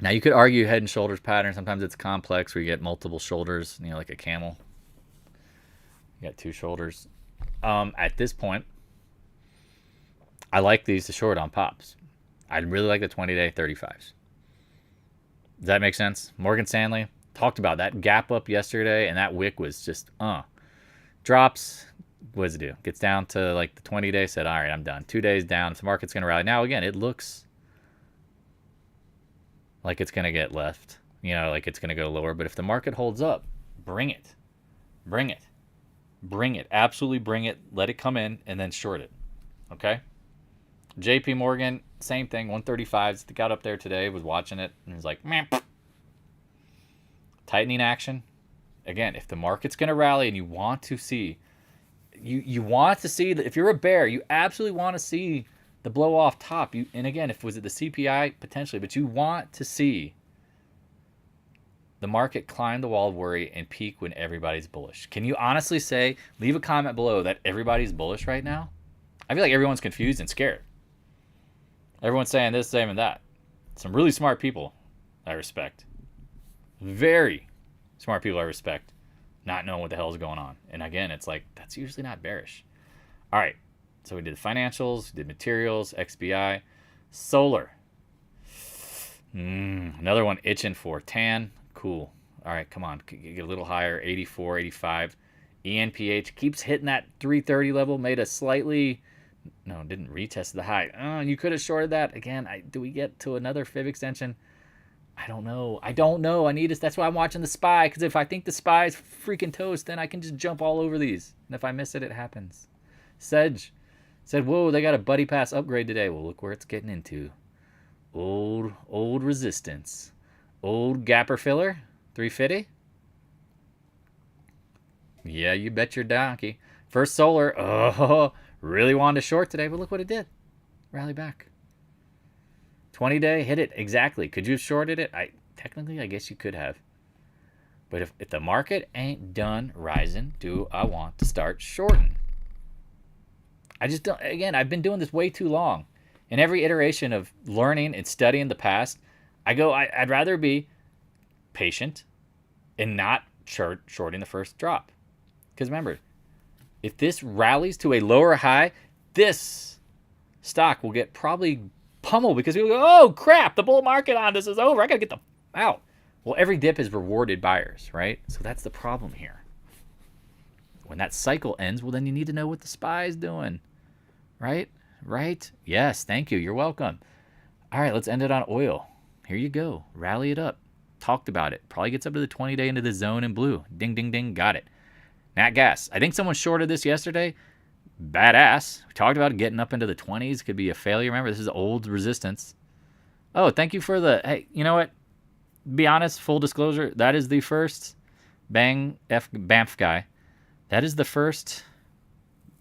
Now, you could argue head and shoulders pattern. Sometimes it's complex where you get multiple shoulders, like a camel. You got two shoulders. At this point, I like these to short on pops. I'd really like the 20-day 35s. Does that make sense? Morgan Stanley talked about that gap up yesterday, and that wick was just, drops. What does it do? Gets down to like the 20-day, said, all right, I'm done. 2 days down. The market's going to rally. Now, again, it looks like it's going to get left, like it's going to go lower. But if the market holds up, bring it. Bring it. Bring it. Absolutely bring it. Let it come in and then short it. Okay? JP Morgan, same thing. 135s. Got up there today, was watching it, and was like, man. Tightening action. Again, if the market's going to rally and you want to see, you want to see, if you're a bear, you absolutely want to see the blow off top. And again, was it the CPI? Potentially, but you want to see the market climb the wall of worry and peak when everybody's bullish. Can you honestly say, leave a comment below, that everybody's bullish right now? I feel like everyone's confused and scared. Everyone's saying this, saying that. Some really smart people I respect. Very smart people I respect, not knowing what the hell is going on. And again, it's like, that's usually not bearish. All right, so we did the financials, we did materials, XBI, solar. Another one itching for tan. Cool. All right, come on, get a little higher, 84, 85. ENPH keeps hitting that 330 level, made a slightly, no, didn't retest the high. You could have shorted that. Again, do we get to another fib extension? I don't know. I need this. That's why I'm watching the SPY, because if I think the SPY is freaking toast, then I can just jump all over these. And if I miss it, it happens. Sedge said, whoa, they got a buddy pass upgrade today. Well, look where it's getting into. Old resistance. Old gapper filler. 350. Yeah, you bet your donkey. First solar. Really wanted to short today, but look what it did. Rally back. 20-day, hit it exactly. Could you have shorted it? Technically, I guess you could have. But if the market ain't done rising, do I want to start shorting? I just don't. Again, I've been doing this way too long. In every iteration of learning and studying the past, I'd rather be patient and not shorting the first drop. Because remember, if this rallies to a lower high, this stock will get probably pummeled because people go, oh crap, the bull market on this is over. I got to get the out. Well, every dip has rewarded buyers, right? So that's the problem here. When that cycle ends, well, then you need to know what the SPY is doing, right? Right? Yes, thank you. You're welcome. All right, let's end it on oil. Here you go. Rally it up. Talked about it. Probably gets up to the 20-day into the zone in blue. Ding, ding, ding. Got it. Nat gas. I think someone shorted this yesterday. Badass. We talked about it getting up into the 20s. Could be a failure. Remember, this is old resistance. Oh, thank you for the... Hey, you know what? Be honest, full disclosure, that is the first Banff guy. That is the first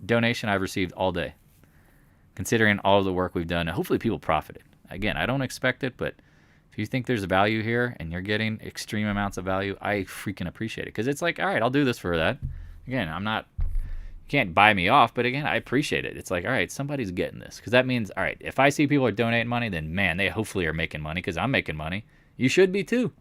donation I've received all day, considering all of the work we've done. Hopefully people profited. Again, I don't expect it, but if you think there's a value here and you're getting extreme amounts of value, I freaking appreciate it. Because it's like, all right, I'll do this for that. Again, you can't buy me off, but again, I appreciate it. It's like, all right, somebody's getting this. Because that means, all right, if I see people are donating money, then man, they hopefully are making money because I'm making money. You should be too.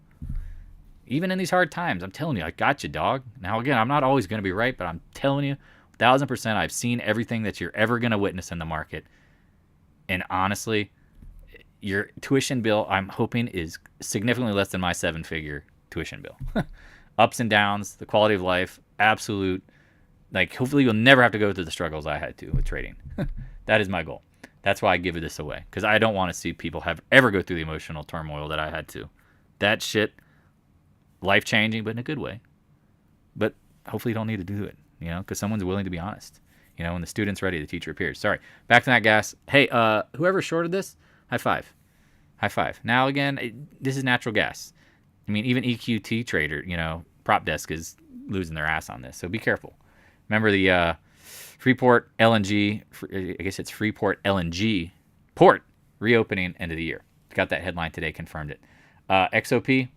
Even in these hard times, I'm telling you, I got you, dog. Now, again, I'm not always going to be right, but I'm telling you, 1,000%, I've seen everything that you're ever going to witness in the market. And honestly, your tuition bill, I'm hoping, is significantly less than my 7-figure tuition bill. Ups and downs, the quality of life, absolute. Like, hopefully you'll never have to go through the struggles I had to with trading. That is my goal. That's why I give this away. Because I don't want to see people ever go through the emotional turmoil that I had to. That shit, life-changing, but in a good way. But hopefully you don't need to do it, because someone's willing to be honest. When the student's ready, the teacher appears. Sorry. Back to that gas. Hey, whoever shorted this, high five. High five. Now, again, this is natural gas. I mean, even EQT trader, prop desk is losing their ass on this. So be careful. Remember the Freeport LNG, I guess it's Freeport LNG port reopening end of the year. Got that headline today, confirmed it. XOP,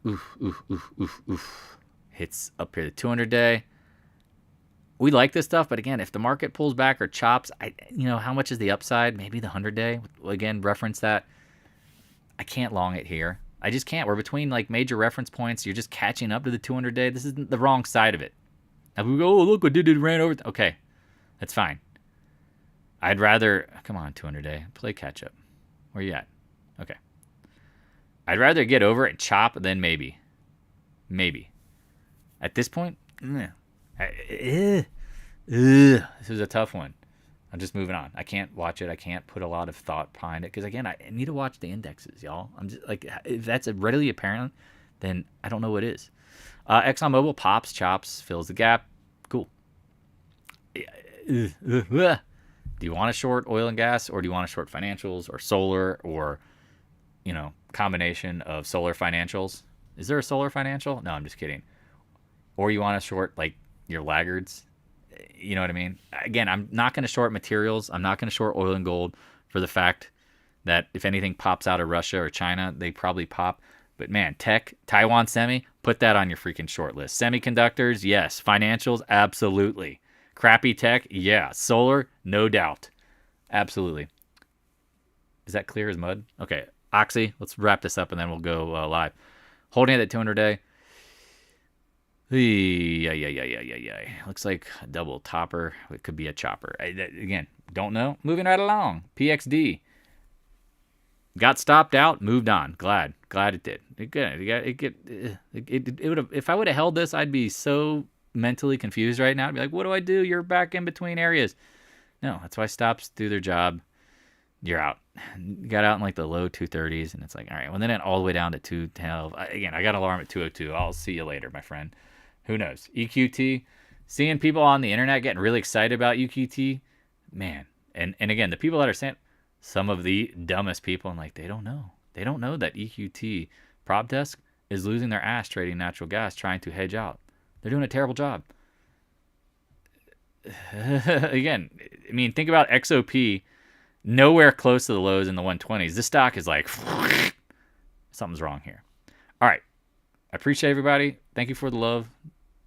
oof. Hits up here the 200-day. We like this stuff, but again, if the market pulls back or chops, how much is the upside? Maybe the 100-day. Again, reference that. I can't long it here. I just can't. We're between like major reference points. You're just catching up to the 200-day. This isn't the wrong side of it. Now we go, oh, look what it ran over. Okay, that's fine. I'd rather, come on, 200-day, play catch up. Where you at? Okay. I'd rather get over it and chop than maybe. At this point, this is a tough one. I'm just moving on. I can't watch it. I can't put a lot of thought behind it because, again, I need to watch the indexes, y'all. I'm just like, if that's readily apparent, then I don't know what is. ExxonMobil pops, chops, fills the gap. Cool. Do you want to short oil and gas, or do you want to short financials or solar, or combination of solar financials? Is there a solar financial? No, I'm just kidding. Or you want to short like your laggards? You know what I mean? Again, I'm not going to short materials. I'm not going to short oil and gold for the fact that if anything pops out of Russia or China, they probably pop. But man, tech, Taiwan semi, put that on your freaking short list. Semiconductors, yes. Financials, absolutely. Crappy tech, yeah. Solar, no doubt. Absolutely. Is that clear as mud? Okay, Oxy, let's wrap this up and then we'll go live. Holding it at 200-day. Yeah. Looks like a double topper. It could be a chopper. Again, don't know. Moving right along. PXD. Got stopped out, moved on. Glad it did. It would have. If I would have held this, I'd be so mentally confused right now. I'd be like, what do I do? You're back in between areas. No, that's why stops do their job. You're out. You got out in like the low 230s, and it's like, all right. Well, then it all the way down to 212. Again, I got an alarm at 202. I'll see you later, my friend. Who knows? EQT. Seeing people on the internet getting really excited about EQT, man. And again, the people that are saying, some of the dumbest people, and like, they don't know. They don't know that EQT prop desk is losing their ass trading natural gas, trying to hedge out. They're doing a terrible job. Again, I mean, think about XOP, nowhere close to the lows in the 120s. This stock is like, something's wrong here. All right. I appreciate everybody. Thank you for the love,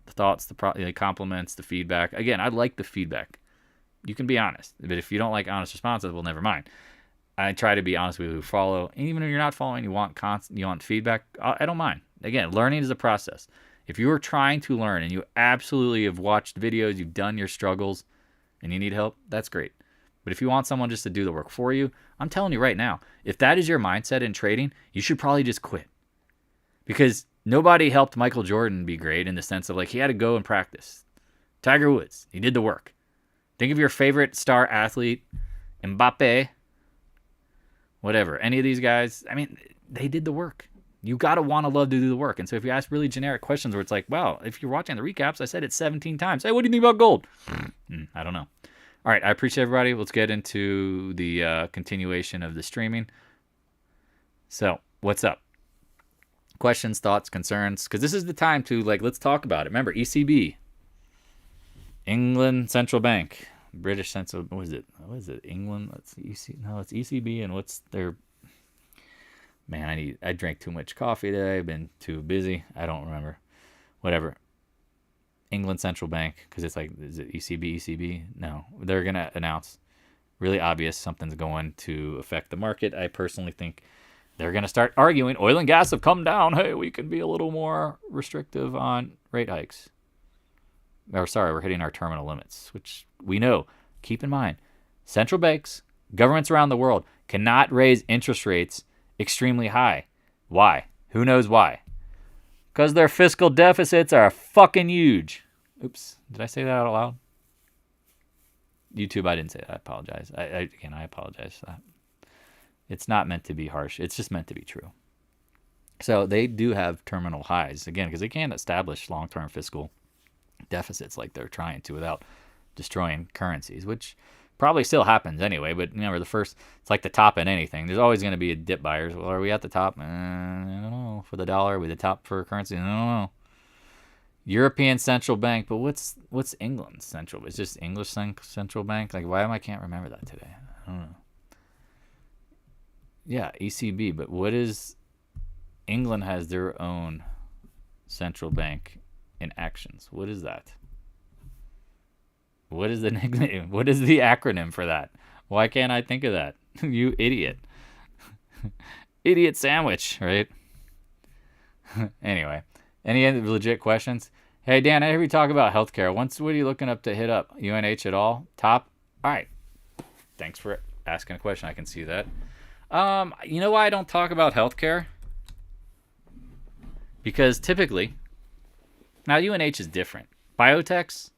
the thoughts, the compliments, the feedback. Again, I like the feedback. You can be honest, but if you don't like honest responses, well, never mind. I try to be honest with you who follow. And even if you're not following, you want feedback, I don't mind. Again, learning is a process. If you are trying to learn and you absolutely have watched videos, you've done your struggles, and you need help, that's great. But if you want someone just to do the work for you, I'm telling you right now, if that is your mindset in trading, you should probably just quit. Because nobody helped Michael Jordan be great in the sense of like he had to go and practice. Tiger Woods, he did the work. Think of your favorite star athlete, Mbappe, whatever. Any of these guys, I mean, they did the work. You got to want to love to do the work. And so if you ask really generic questions where it's like, well, if you're watching the recaps, I said it 17 times. Hey, what do you think about gold? I don't know. All right, I appreciate everybody. Let's get into the continuation of the streaming. So, what's up? Questions, thoughts, concerns? Because this is the time to, like, let's talk about it. Remember, ECB, England Central Bank, British Central, what is it? England? It's ECB, and what's their... Man, I drank too much coffee today. I've been too busy. I don't remember. Whatever. England Central Bank, because it's like, is it ECB? No. They're going to announce, really obvious, something's going to affect the market. I personally think they're going to start arguing, oil and gas have come down. Hey, we can be a little more restrictive on rate hikes. Or sorry, we're hitting our terminal limits, which we know. Keep in mind, central banks, governments around the world cannot raise interest rates extremely high. Why? Who knows why? Because their fiscal deficits are fucking huge. Oops. Did I say that out loud? YouTube, I didn't say that. I apologize. I apologize for that. It's not meant to be harsh. It's just meant to be true. So they do have terminal highs, again, because they can't establish long-term fiscal deficits like they're trying to without destroying currencies, which probably still happens anyway. But remember, it's like the top in anything. There's always going to be a dip buyers. Well, are we at the top? I don't know. For the dollar, are we the top for currency? I don't know. European Central Bank, but what's England's central? It's just English Central Bank. Like, why can't remember that today? I don't know. Yeah, ECB, but what is... England has their own central bank in actions. What is that? What is the nickname? What is the acronym for that? Why can't I think of that? You idiot. Idiot sandwich, right? Anyway, any legit questions? Hey, Dan, I hear you talk about healthcare. What are you looking up to hit up? UNH at all? Top? All right. Thanks for asking a question. I can see that. You know why I don't talk about healthcare? Because typically, now UNH is different. Biotechs?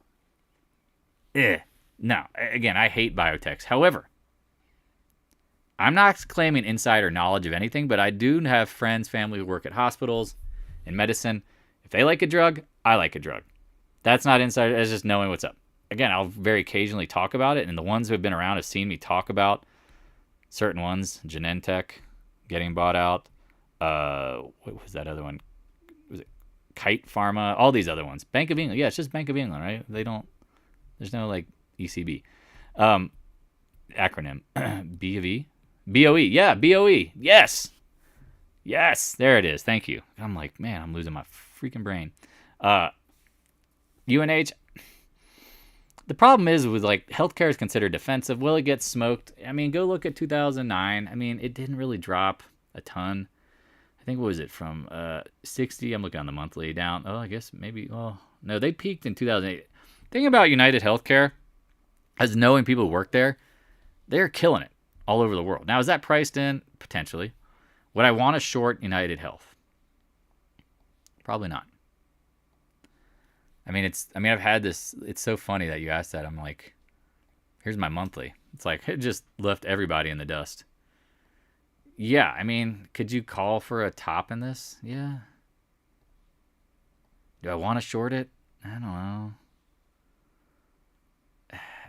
No. Again, I hate biotechs. However, I'm not claiming insider knowledge of anything, but I do have friends, family who work at hospitals, in medicine. If they like a drug, I like a drug. That's not insider. That's just knowing what's up. Again, I'll very occasionally talk about it, and the ones who have been around have seen me talk about certain ones. Genentech getting bought out. What was that other one? Was it Kite Pharma? All these other ones. Bank of England. Yeah, it's just Bank of England, right? There's no like ECB. Acronym. B of E? BOE. Yeah, BOE. Yes. Yes. There it is. Thank you. I'm like, man, I'm losing my freaking brain. UNH. The problem is with like healthcare is considered defensive. Will it get smoked? I mean, go look at 2009. I mean, it didn't really drop a ton. I think, what was it, from 60? I'm looking on the monthly down. Oh, I guess maybe. Oh, no, they peaked in 2008. Thing about United Healthcare, as knowing people who work there, they're killing it all over the world. Now, is that priced in? Potentially. Would I want to short United Health? Probably not. I've had this. It's so funny that you asked that. I'm like, here's my monthly. It's like, it just left everybody in the dust. Yeah, I mean, could you call for a top in this? Yeah. Do I want to short it? I don't know.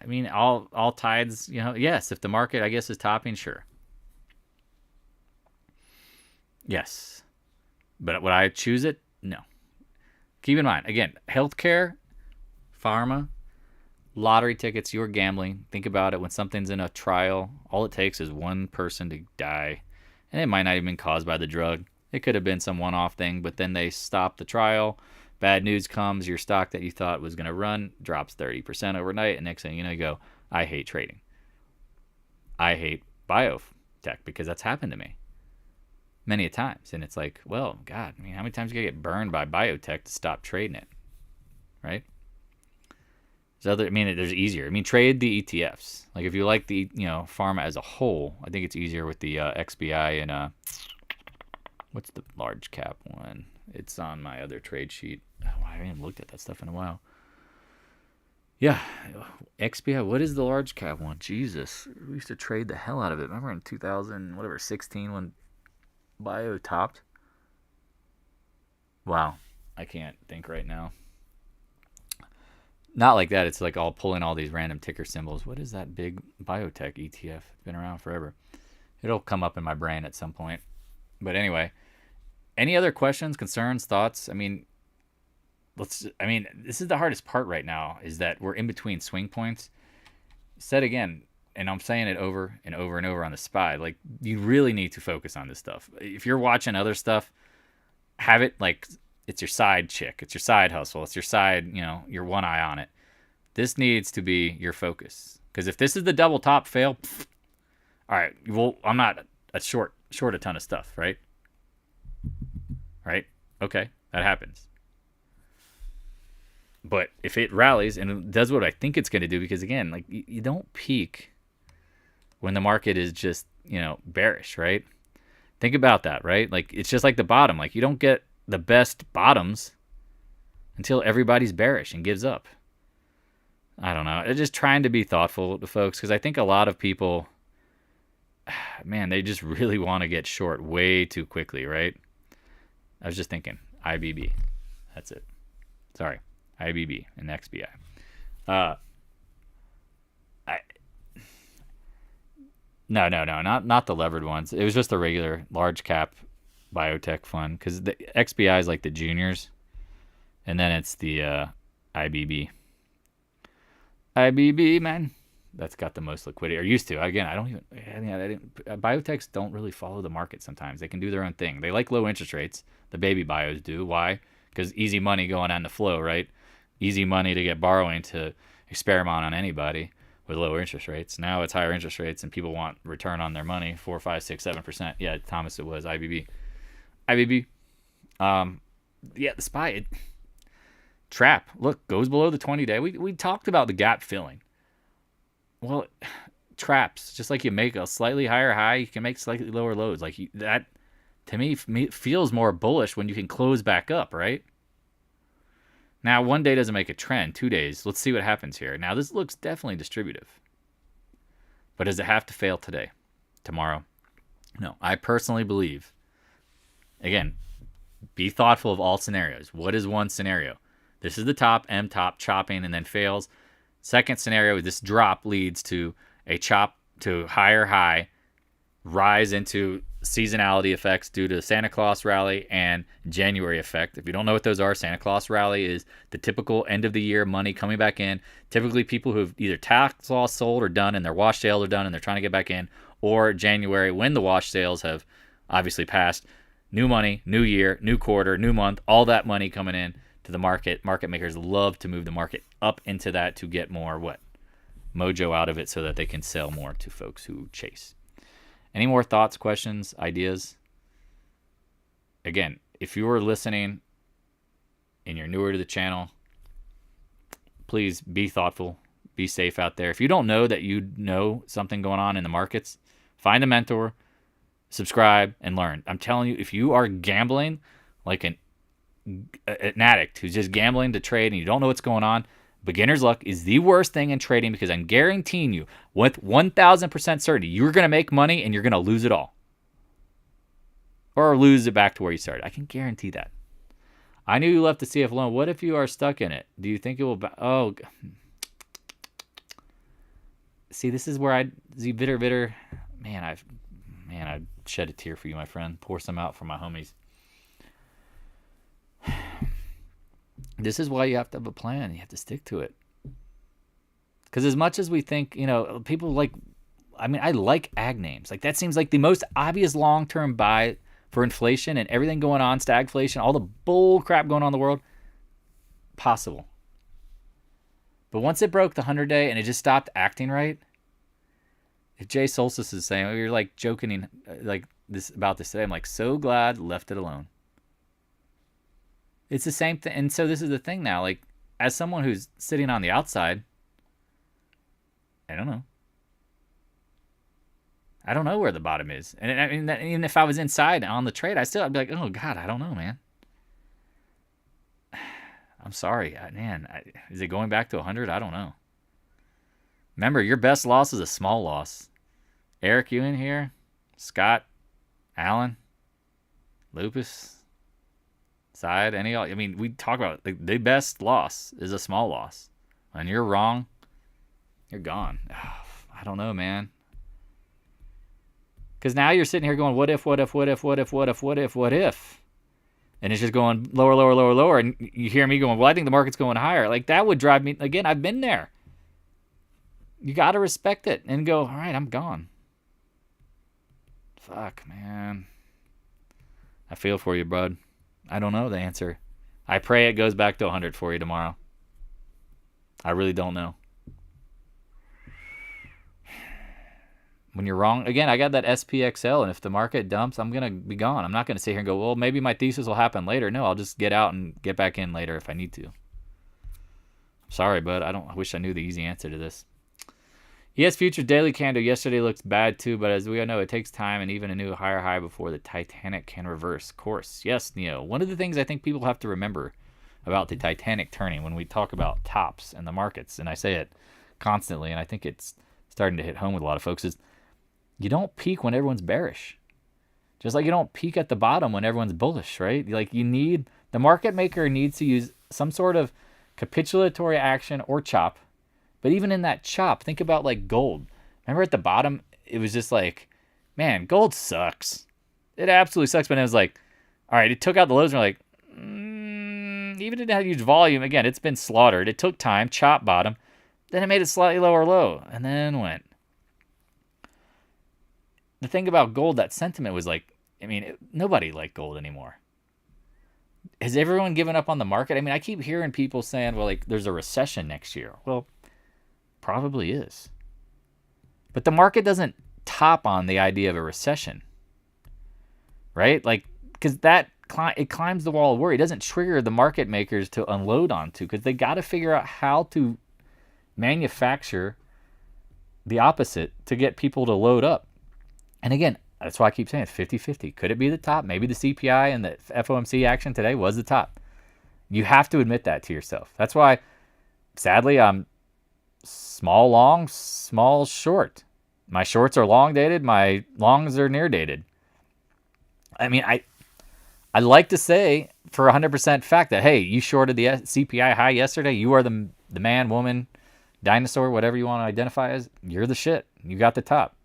I mean, all tides, yes, if the market, I guess, is topping, sure. Yes. But would I choose it? No. Keep in mind, again, healthcare, pharma, lottery tickets, you're gambling. Think about it. When something's in a trial, all it takes is one person to die. And it might not even been caused by the drug. It could have been some one-off thing, but then they stop the trial. Bad news comes. Your stock that you thought was going to run drops 30% overnight. And next thing you know, you go, I hate trading. I hate biotech because that's happened to me many a times. And it's like, well, God, I mean, how many times you got to get burned by biotech to stop trading it, right? There's easier. I mean, trade the ETFs. Like if you like the, pharma as a whole, I think it's easier with the XBI and what's the large cap one? It's on my other trade sheet. Oh, I haven't looked at that stuff in a while. Yeah, XBI. What is the large cap one? Jesus, we used to trade the hell out of it. Remember in 2016 when bio topped? Wow, I can't think right now. Not like that. It's like all pulling all these random ticker symbols. What is that big biotech ETF? It's been around forever. It'll come up in my brain at some point. But anyway, any other questions, concerns, thoughts? I mean, this is the hardest part right now is that we're in between swing points. Said again, and I'm saying it over and over and over on the SPY. Like, you really need to focus on this stuff. If you're watching other stuff, have it like it's your side chick, it's your side hustle, it's your side, your one eye on it. This needs to be your focus. Because if this is the double top fail, all right, well, I'm not a short a ton of stuff, right? Right? Okay, that happens. But if it rallies and it does what I think it's going to do, because again, like you don't peak when the market is just, bearish, right? Think about that, right? Like it's just like the bottom. Like you don't get the best bottoms until everybody's bearish and gives up. I don't know. Just trying to be thoughtful to folks because I think a lot of people, man, they just really want to get short way too quickly, right? I was just thinking IBB. That's it. Sorry. IBB and XBI. No, not the levered ones. It was just the regular large cap biotech fund because the XBI is like the juniors, and then it's the IBB. IBB, man, that's got the most liquidity or used to. Again, I didn't. Biotechs don't really follow the market sometimes. They can do their own thing. They like low interest rates. The baby bios do. Why? Because easy money going on the flow, right? Easy money to get borrowing to experiment on anybody with lower interest rates. Now it's higher interest rates and people want return on their money, 4, 5, 6, 7%. Yeah, Thomas, it was IBB. Yeah, the SPY trap. Look, goes below the 20-day. We talked about the gap filling. Well, traps. Just like you make a slightly higher high, you can make slightly lower lows. Like that, to me, feels more bullish when you can close back up, right? Now, 1 day doesn't make a trend. 2 days. Let's see what happens here. Now, this looks definitely distributive. But does it have to fail today? Tomorrow? No. I personally believe, again, be thoughtful of all scenarios. What is one scenario? This is the top, M top, chopping, and then fails. Second scenario, this drop leads to a chop to higher high, rise into seasonality effects due to Santa Claus rally and January effect. If you don't know what those are, Santa Claus rally is the typical end of the year money coming back in. Typically people who've either tax loss sold or done and their wash sales are done and they're trying to get back in, or January when the wash sales have obviously passed. New money, new year, new quarter, new month, all that money coming in to the market. Market makers love to move the market up into that to get more mojo out of it so that they can sell more to folks who chase. Any more thoughts, questions, ideas? Again, if you are listening and you're newer to the channel, please be thoughtful, be safe out there. If you don't know that you know something going on in the markets, find a mentor, subscribe, and learn. I'm telling you, if you are gambling like an addict who's just gambling to trade and you don't know what's going on, beginner's luck is the worst thing in trading because I'm guaranteeing you with 1,000% certainty you're going to make money and you're going to lose it all. Or lose it back to where you started. I can guarantee that. I knew you left the CF alone. What if you are stuck in it? Do you think it will... See, this is where I... Bitter. Man, I shed a tear for you, my friend. Pour some out for my homies. This is why you have to have a plan. You have to stick to it. Because as much as we think, people like... I like ag names. Like, that seems like the most obvious long-term buy for inflation and everything going on, stagflation, all the bull crap going on in the world, possible. But once it broke the 100-day and it just stopped acting right, if Jay Solstice is saying, we were like joking like this about this today, I'm like, so glad left it alone. It's the same thing. And so this is the thing now, like, as someone who's sitting on the outside, I don't know. I don't know where the bottom is. And I mean, even if I was inside on the trade, I'd be like, oh, God, I don't know, man. I'm sorry. Is it going back to 100? I don't know. Remember, your best loss is a small loss. Eric, you in here? Scott? Alan? Lupus? Side? Any? I mean, we talk about the best loss is a small loss. When you're wrong, you're gone. I don't know, man. Because now you're sitting here going, what if? And it's just going lower, lower, lower, lower. And you hear me going, well, I think the market's going higher. Like, that would drive me, again, I've been there. You got to respect it and go, all right, I'm gone. Fuck, man. I feel for you, bud. I don't know the answer. I pray it goes back to 100 for you tomorrow. I really don't know. When you're wrong, again, I got that SPXL, and if the market dumps, I'm going to be gone. I'm not going to sit here and go, well, maybe my thesis will happen later. No, I'll just get out and get back in later if I need to. Sorry, bud. I wish I knew the easy answer to this. ES Futures daily candle yesterday looked bad too, but as we all know, it takes time and even a new higher high before the Titanic can reverse course. Yes, Neo. One of the things I think people have to remember about the Titanic turning when we talk about tops and the markets, and I say it constantly, and I think it's starting to hit home with a lot of folks, is you don't peak when everyone's bearish. Just like you don't peak at the bottom when everyone's bullish, right? Like the market maker needs to use some sort of capitulatory action or chop. But even in that chop, think about like gold. Remember at the bottom, it was just like, man, gold sucks. It absolutely sucks. But it was like, all right, it took out the lows and we're like, even if it had huge volume, again, it's been slaughtered. It took time, chop bottom. Then it made a slightly lower low and then went. The thing about gold, that sentiment was like, nobody liked gold anymore. Has everyone given up on the market? I mean, I keep hearing people saying, well, like, there's a recession next year. Well, probably is. But the market doesn't top on the idea of a recession. Right? Like, because it climbs the wall of worry. It doesn't trigger the market makers to unload onto, because they got to figure out how to manufacture the opposite to get people to load up. And again, that's why I keep saying it's 50-50. Could it be the top? Maybe the CPI and the FOMC action today was the top. You have to admit that to yourself. That's why, sadly, I'm small long, small short. My shorts are long dated. My longs are near dated. I mean, I like to say for 100% fact that, hey, you shorted the CPI high yesterday. You are the man, woman, dinosaur, whatever you want to identify as. You're the shit. You got the top.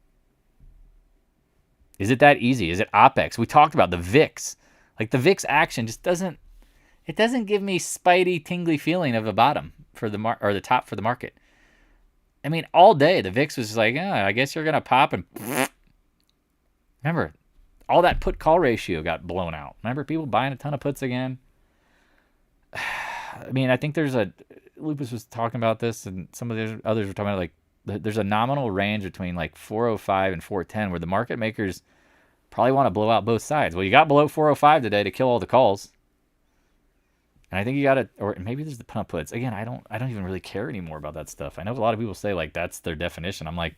Is it that easy? Is it OPEX? We talked about the VIX. Like, the VIX action just doesn't give me spidey, tingly feeling of a bottom for the or the top for the market. I mean, all day the VIX was just like, I guess you're going to pop and remember, all that put call ratio got blown out. Remember people buying a ton of puts again? I mean, I think Lupus was talking about this, and some of the others were talking about, like, there's a nominal range between like 405 and 410 where the market makers probably want to blow out both sides. Well, you got below 405 today to kill all the calls. And I think you got to, or maybe there's the pump puts. Again, I don't even really care anymore about that stuff. I know a lot of people say like that's their definition. I'm like,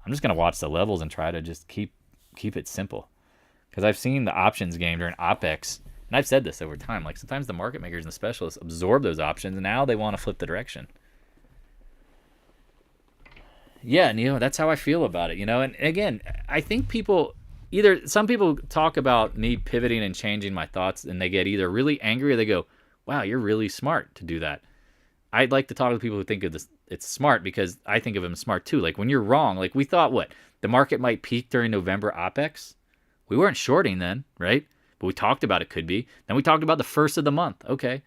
I'm just going to watch the levels and try to just keep it simple. Because I've seen the options game during OPEX, and I've said this over time. Like, sometimes the market makers and the specialists absorb those options, and now they want to flip the direction. Yeah, Neo, that's how I feel about it, And again, I think some people talk about me pivoting and changing my thoughts, and they get either really angry or they go, wow, you're really smart to do that. I'd like to talk to people who think of this, it's smart, because I think of them smart too. Like, when you're wrong, like we thought the market might peak during November OPEX. We weren't shorting then, right? But we talked about it could be. Then we talked about the first of the month. Okay.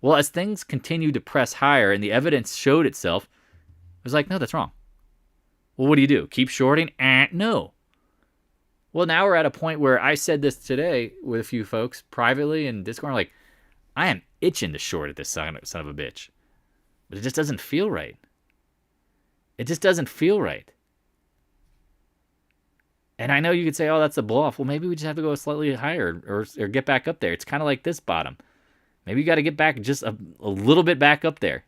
Well, as things continued to press higher and the evidence showed itself, it was like, no, that's wrong. Well, what do? Keep shorting? No. Well, now we're at a point where I said this today with a few folks privately in Discord. I'm like, I am itching to short at this son of a bitch. But it just doesn't feel right. It just doesn't feel right. And I know you could say, oh, that's a blow off. Well, maybe we just have to go slightly higher or get back up there. It's kind of like this bottom. Maybe you got to get back just a little bit back up there.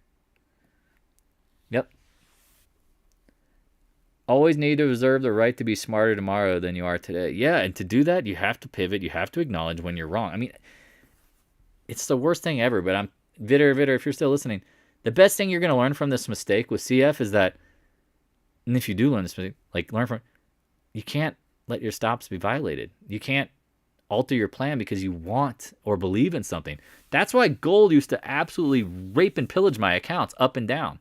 Yep. Always need to reserve the right to be smarter tomorrow than you are today. Yeah, and to do that, you have to pivot. You have to acknowledge when you're wrong. I mean, it's the worst thing ever, but Vitter, if you're still listening, the best thing you're going to learn from this mistake with CF is that, and if you do learn this mistake, like learn from, you can't let your stops be violated. You can't alter your plan because you want or believe in something. That's why gold used to absolutely rape and pillage my accounts up and down.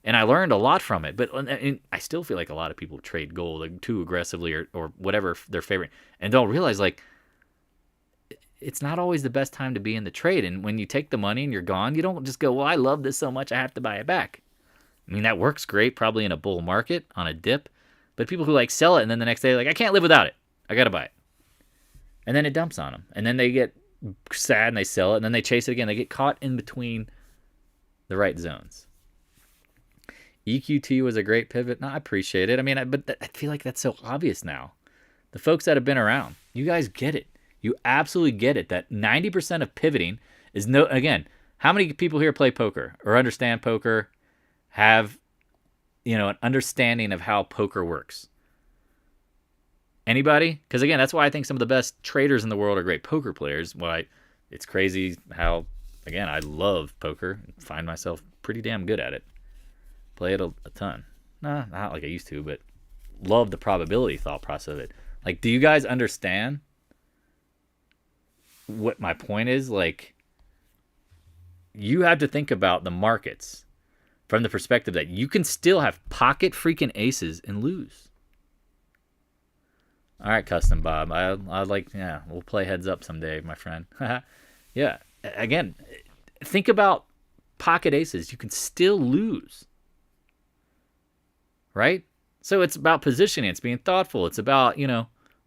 And I learned a lot from it, but I still feel like a lot of people trade gold like, too aggressively or whatever their favorite, and don't realize like it's not always the best time to be in the trade. And when you take the money and you're gone, you don't just go, well, I love this so much, I have to buy it back. I mean, that works great probably in a bull market on a dip, but people who like sell it and then the next day like, I can't live without it, I got to buy it. And then it dumps on them. And then they get sad and they sell it and then they chase it again. They get caught in between the right zones. EQT was a great pivot. No, I appreciate it. I mean, but I feel like that's so obvious now. The folks that have been around, you guys get it. You absolutely get it that 90% of pivoting is no, again, how many people here play poker or understand poker, have, an understanding of how poker works? Anybody? Because again, that's why I think some of the best traders in the world are great poker players. It's crazy how, again, I love poker and find myself pretty damn good at it. Play it a ton. Nah, not like I used to, but love the probability thought process of it. Like, do you guys understand what my point is? Like, you have to think about the markets from the perspective that you can still have pocket freaking aces and lose. All right, Custom Bob. I'd like, we'll play heads up someday, my friend. Yeah. Again, think about pocket aces. You can still lose. Right? So it's about positioning. It's being thoughtful. It's about,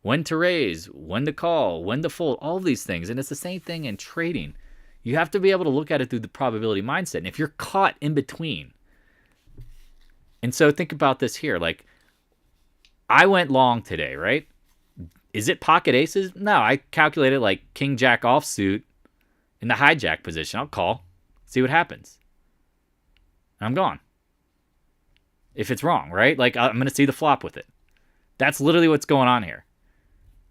when to raise, when to call, when to fold, all these things. And it's the same thing in trading. You have to be able to look at it through the probability mindset. And if you're caught in between. And so think about this here. Like, I went long today, right? Is it pocket aces? No, I calculated like king jack offsuit in the hijack position. I'll call, see what happens. I'm gone. If it's wrong, right? Like, I'm going to see the flop with it. That's literally what's going on here.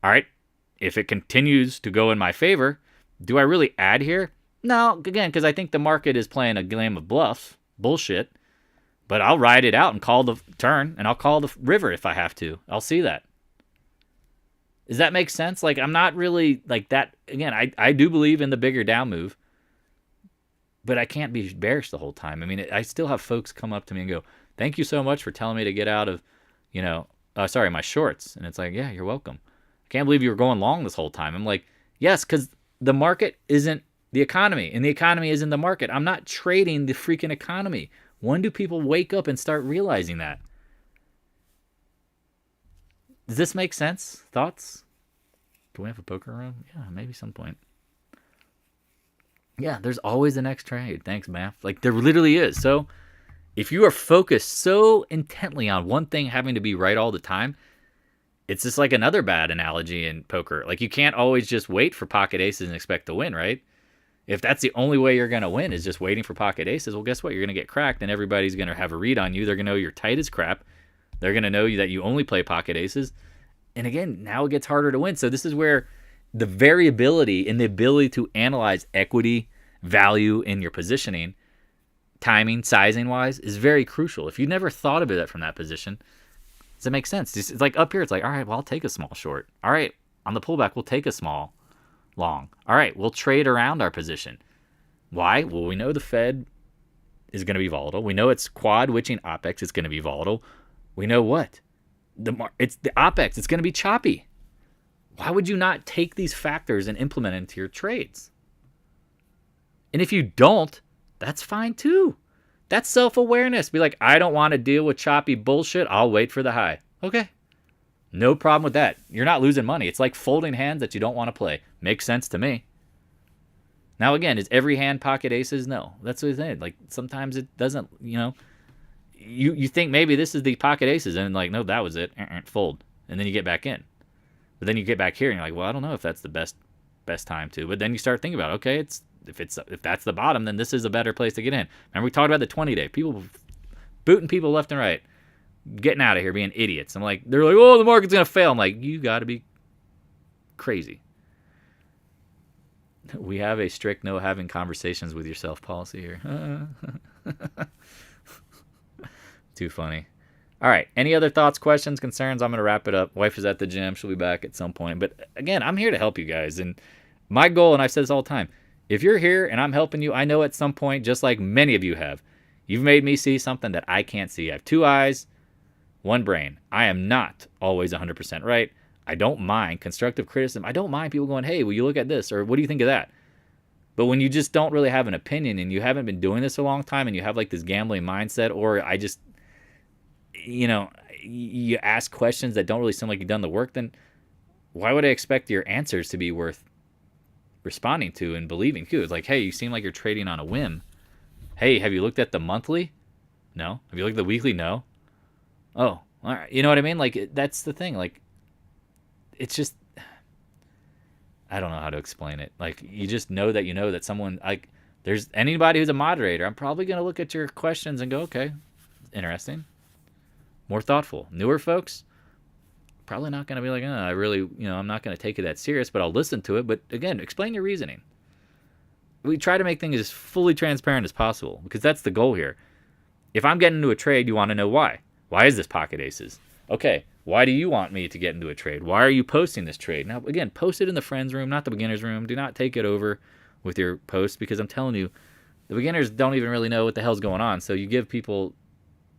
All right. If it continues to go in my favor, do I really add here? No, again, because I think the market is playing a game of bluff, bullshit. But I'll ride it out and call the turn, and I'll call the river if I have to. I'll see that. Does that make sense? Like, I'm not really like that. Again, I do believe in the bigger down move, but I can't be bearish the whole time. I mean, I still have folks come up to me and go, thank you so much for telling me to get out of, my shorts. And it's like, yeah, you're welcome. I can't believe you were going long this whole time. I'm like, yes, because the market isn't the economy, and the economy isn't the market. I'm not trading the freaking economy. When do people wake up and start realizing that? Does this make sense? Thoughts? Do we have a poker room? Yeah, maybe some point. Yeah, there's always the next trade. Thanks, Math. Like, there literally is. So if you are focused so intently on one thing having to be right all the time, it's just like another bad analogy in poker. Like, you can't always just wait for pocket aces and expect to win, right? If that's the only way you're going to win is just waiting for pocket aces, well, guess what? You're going to get cracked, and everybody's going to have a read on you. They're going to know you're tight as crap. They're going to know that you only play pocket aces. And again, now it gets harder to win. So this is where the variability in the ability to analyze equity, value in your positioning, timing, sizing wise, is very crucial. If you never thought of it from that position, does it make sense? It's like up here, it's like, all right, well, I'll take a small short. All right, on the pullback, we'll take a small long. All right, we'll trade around our position. Why? Well, we know the Fed is going to be volatile. We know it's quad witching OPEX. It's going to be volatile. We know what? It's the OPEX. It's going to be choppy. Why would you not take these factors and implement it into your trades? And if you don't, that's fine too. That's self-awareness. Be like, I don't want to deal with choppy bullshit. I'll wait for the high. Okay. No problem with that. You're not losing money. It's like folding hands that you don't want to play. Makes sense to me. Now, again, is every hand pocket aces? No. That's what it is. Like, sometimes it doesn't, you think maybe this is the pocket aces, and like, no, that was it. Fold. And then you get back in. But then you get back here, and you're like, well, I don't know if that's the best time to. But then you start thinking about, okay, if that's the bottom, then this is a better place to get in. Remember, we talked about the 20-day. People booting people left and right. Getting out of here, being idiots. I'm like, they're like, oh, the market's going to fail. I'm like, you got to be crazy. We have a strict no having conversations with yourself policy here. Too funny. All right. Any other thoughts, questions, concerns? I'm going to wrap it up. Wife is at the gym. She'll be back at some point. But again, I'm here to help you guys. And my goal, and I've said this all the time, if you're here and I'm helping you, I know at some point, just like many of you have, you've made me see something that I can't see. I have two eyes, one brain. I am not always 100% right. I don't mind constructive criticism. I don't mind people going, hey, will you look at this? Or what do you think of that? But when you just don't really have an opinion and you haven't been doing this a long time and you have like this gambling mindset, or I just, you ask questions that don't really seem like you've done the work, then why would I expect your answers to be worth responding to and believing too? It's like, hey, you seem like you're trading on a whim. Hey, have you looked at the monthly? No. Have you looked at the weekly? No. Oh, all right. You know what I mean? Like, that's the thing. Like, it's just, I don't know how to explain it. Like, you just know that someone, like, there's anybody who's a moderator, I'm probably going to look at your questions and go, okay, interesting. More thoughtful. Newer folks, probably not going to be like, I really, I'm not going to take it that serious, but I'll listen to it. But again, explain your reasoning. We try to make things as fully transparent as possible because that's the goal here. If I'm getting into a trade, you want to know why. Why is this pocket aces? Okay, why do you want me to get into a trade? Why are you posting this trade? Now, again, post it in the friends room, not the beginner's room. Do not take it over with your posts because I'm telling you, the beginners don't even really know what the hell's going on. So you give people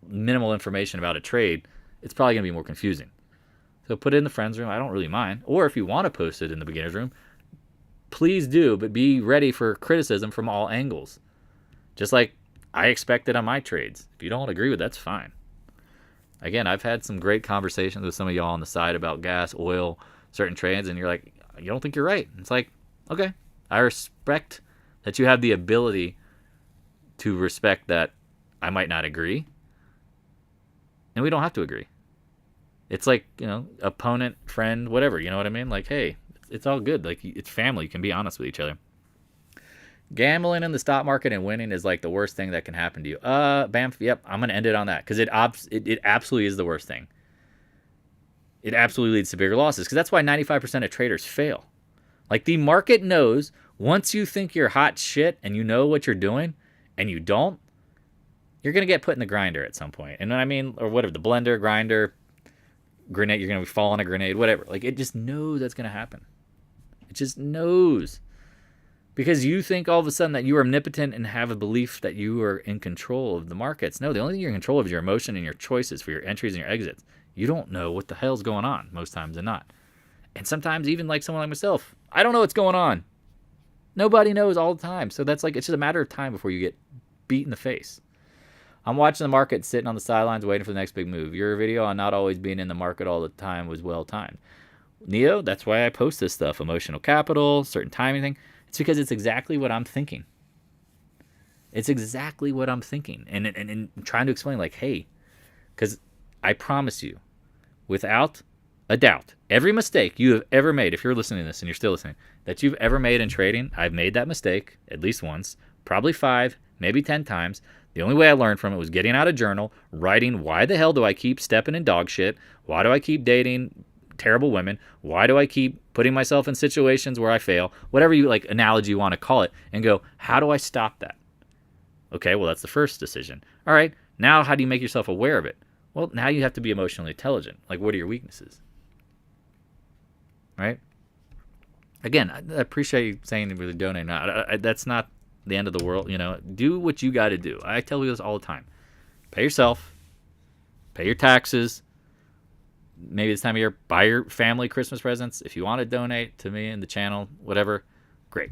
minimal information about a trade, it's probably going to be more confusing. So put it in the friends room. I don't really mind. Or if you want to post it in the beginner's room, please do, but be ready for criticism from all angles. Just like I expect it on my trades. If you don't agree with it, that's fine. Again, I've had some great conversations with some of y'all on the side about gas, oil, certain trades, and you're like, you don't think you're right. It's like, okay, I respect that you have the ability to respect that I might not agree, and we don't have to agree. It's like, opponent, friend, whatever, you know what I mean? Like, hey, it's all good. Like, it's family. You can be honest with each other. Gambling in the stock market and winning is like the worst thing that can happen to you. Bam, yep, I'm going to end it on that because it absolutely is the worst thing. It absolutely leads to bigger losses because that's why 95% of traders fail. Like, the market knows once you think you're hot shit and you know what you're doing and you don't, you're going to get put in the grinder at some point. And I mean, or whatever, the blender, grinder, grenade, you're going to fall on a grenade, whatever. Like, it just knows that's going to happen. It just knows. Because you think all of a sudden that you are omnipotent and have a belief that you are in control of the markets. No, the only thing you're in control of is your emotion and your choices for your entries and your exits. You don't know what the hell's going on most times than not. And sometimes even like someone like myself, I don't know what's going on. Nobody knows all the time. So that's like, it's just a matter of time before you get beat in the face. I'm watching the market sitting on the sidelines waiting for the next big move. Your video on not always being in the market all the time was well timed. Neo, that's why I post this stuff. Emotional capital, certain timing thing. It's because it's exactly what I'm thinking. It's exactly what I'm thinking. And trying to explain like, hey, because I promise you, without a doubt, every mistake you have ever made, if you're listening to this and you're still listening, that you've ever made in trading, I've made that mistake at least once, probably 5, maybe 10 times. The only way I learned from it was getting out a journal, writing, why the hell do I keep stepping in dog shit? Why do I keep dating terrible women? Why do I keep putting myself in situations where I fail? Whatever you like analogy you want to call it, and go, how do I stop that? Okay, well, that's the first decision. All right, now how do you make yourself aware of it? Well, now you have to be emotionally intelligent. Like, what are your weaknesses? Right? Again, I appreciate you saying to really donate. That's not the end of the world. Do what you got to do. I tell you this all the time. Pay yourself. Pay your taxes. Maybe this time of year, buy your family Christmas presents. If you want to donate to me and the channel, whatever, great.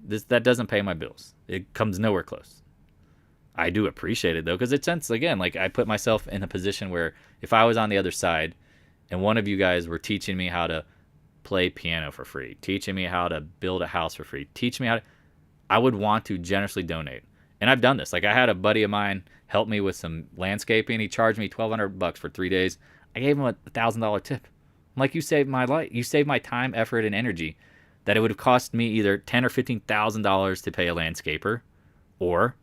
That doesn't pay my bills. It comes nowhere close. I do appreciate it, though, because it sense, again, like I put myself in a position where if I was on the other side and one of you guys were teaching me how to play piano for free, teaching me how to build a house for free, teach me how to, I would want to generously donate. And I've done this. Like, I had a buddy of mine help me with some landscaping. He charged me $1,200 for 3 days. I gave him a $1,000 tip. I'm like, you saved my life. You saved my time, effort, and energy that it would have cost me either $10,000 or $15,000 to pay a landscaper, or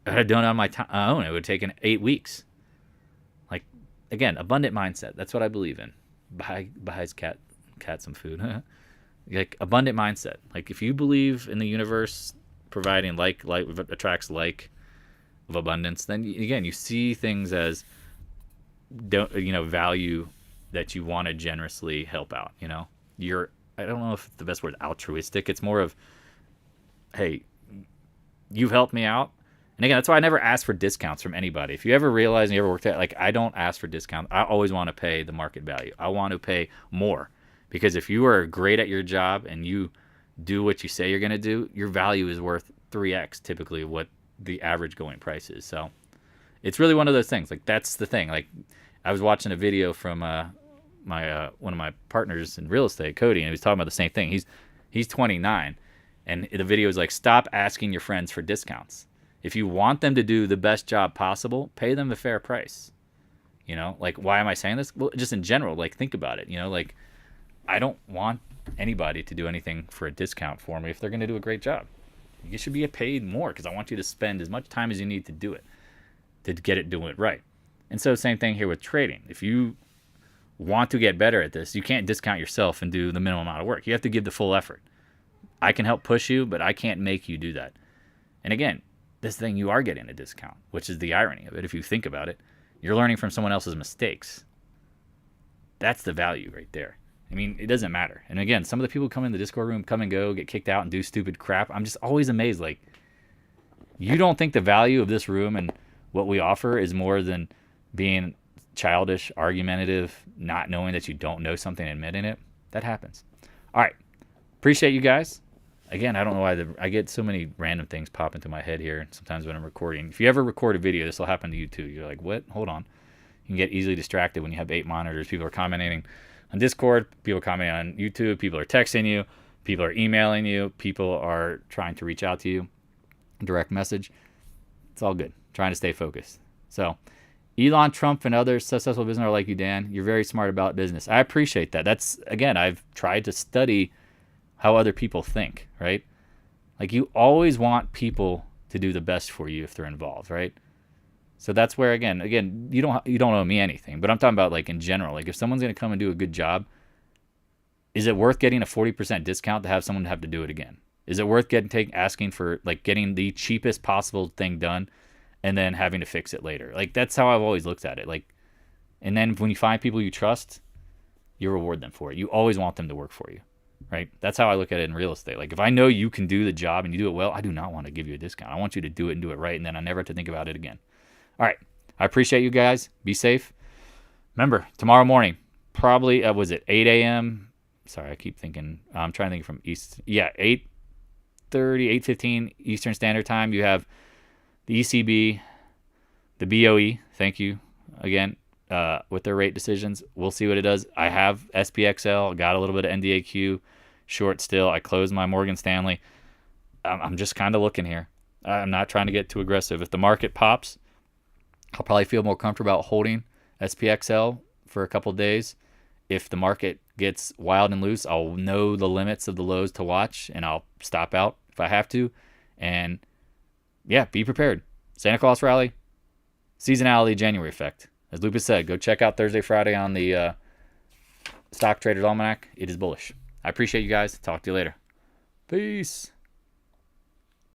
I had done it on my own. It would have taken 8 weeks. Like, again, abundant mindset. That's what I believe in. Buy his cat some food. Like, abundant mindset. Like, if you believe in the universe providing like attracts like of abundance, then again, you see things as value that you want to generously help out. I don't know if the best word altruistic. It's more of, hey, you've helped me out. And again, that's why I never ask for discounts from anybody. If you ever realize and you ever worked at, like, I don't ask for discounts. I always want to pay the market value. I want to pay more, because if you are great at your job and you do what you say you're going to do, your value is worth 3x typically what the average going price is. So it's really one of those things. Like, that's the thing. Like, I was watching a video from one of my partners in real estate, Cody, and he was talking about the same thing. He's 29, and the video is like, stop asking your friends for discounts. If you want them to do the best job possible, pay them a fair price. Like, why am I saying this? Well, just in general, like, think about it. Like, I don't want anybody to do anything for a discount for me if they're going to do a great job. You should be paid more, because I want you to spend as much time as you need to do it, to get it doing it right. And so same thing here with trading. If you want to get better at this, you can't discount yourself and do the minimum amount of work. You have to give the full effort. I can help push you, but I can't make you do that. And again, this thing, you are getting a discount, which is the irony of it. If you think about it, you're learning from someone else's mistakes. That's the value right there. I mean, it doesn't matter. And again, some of the people who come in the Discord room, come and go, get kicked out and do stupid crap. I'm just always amazed. Like, you don't think the value of this room and what we offer is more than being childish, argumentative, not knowing that you don't know something and admitting it? That happens. All right. Appreciate you guys. Again, I don't know why I get so many random things pop into my head here sometimes when I'm recording. If you ever record a video, this will happen to you too. You're like, what? Hold on. You can get easily distracted when you have 8 monitors. People are commenting on Discord. People are commenting on YouTube. People are texting you. People are emailing you. People are trying to reach out to you. Direct message. It's all good. Trying to stay focused. So, Elon, Trump, and other successful business are like you, Dan. You're very smart about business. I appreciate that. That's, again, I've tried to study how other people think, right? Like, you always want people to do the best for you if they're involved, right? So that's where, again, you don't owe me anything, but I'm talking about, like, in general. Like, if someone's going to come and do a good job, is it worth getting a 40% discount to have someone have to do it again? Is it worth asking for, like, getting the cheapest possible thing done and then having to fix it later? Like, that's how I've always looked at it. Like, and then when you find people you trust, you reward them for it. You always want them to work for you, right? That's how I look at it in real estate. Like, if I know you can do the job and you do it well, I do not want to give you a discount. I want you to do it and do it right, and then I never have to think about it again. All right. I appreciate you guys. Be safe. Remember, tomorrow morning, probably, 8 a.m.? Sorry, I keep thinking. I'm trying to think from East. Yeah, 8:30, 8:15 Eastern Standard Time. You have the ECB, the BOE. Thank you again with their rate decisions. We'll see what it does. I have SPXL. Got a little bit of NDAQ short still. I closed my Morgan Stanley. I'm just kind of looking here. I'm not trying to get too aggressive. If the market pops, I'll probably feel more comfortable about holding SPXL for a couple of days. If the market gets wild and loose, I'll know the limits of the lows to watch, and I'll stop out if I have to. And yeah, be prepared. Santa Claus rally, seasonality, January effect. As Lucas said, go check out Thursday, Friday on the Stock Traders Almanac. It is bullish. I appreciate you guys. Talk to you later. Peace.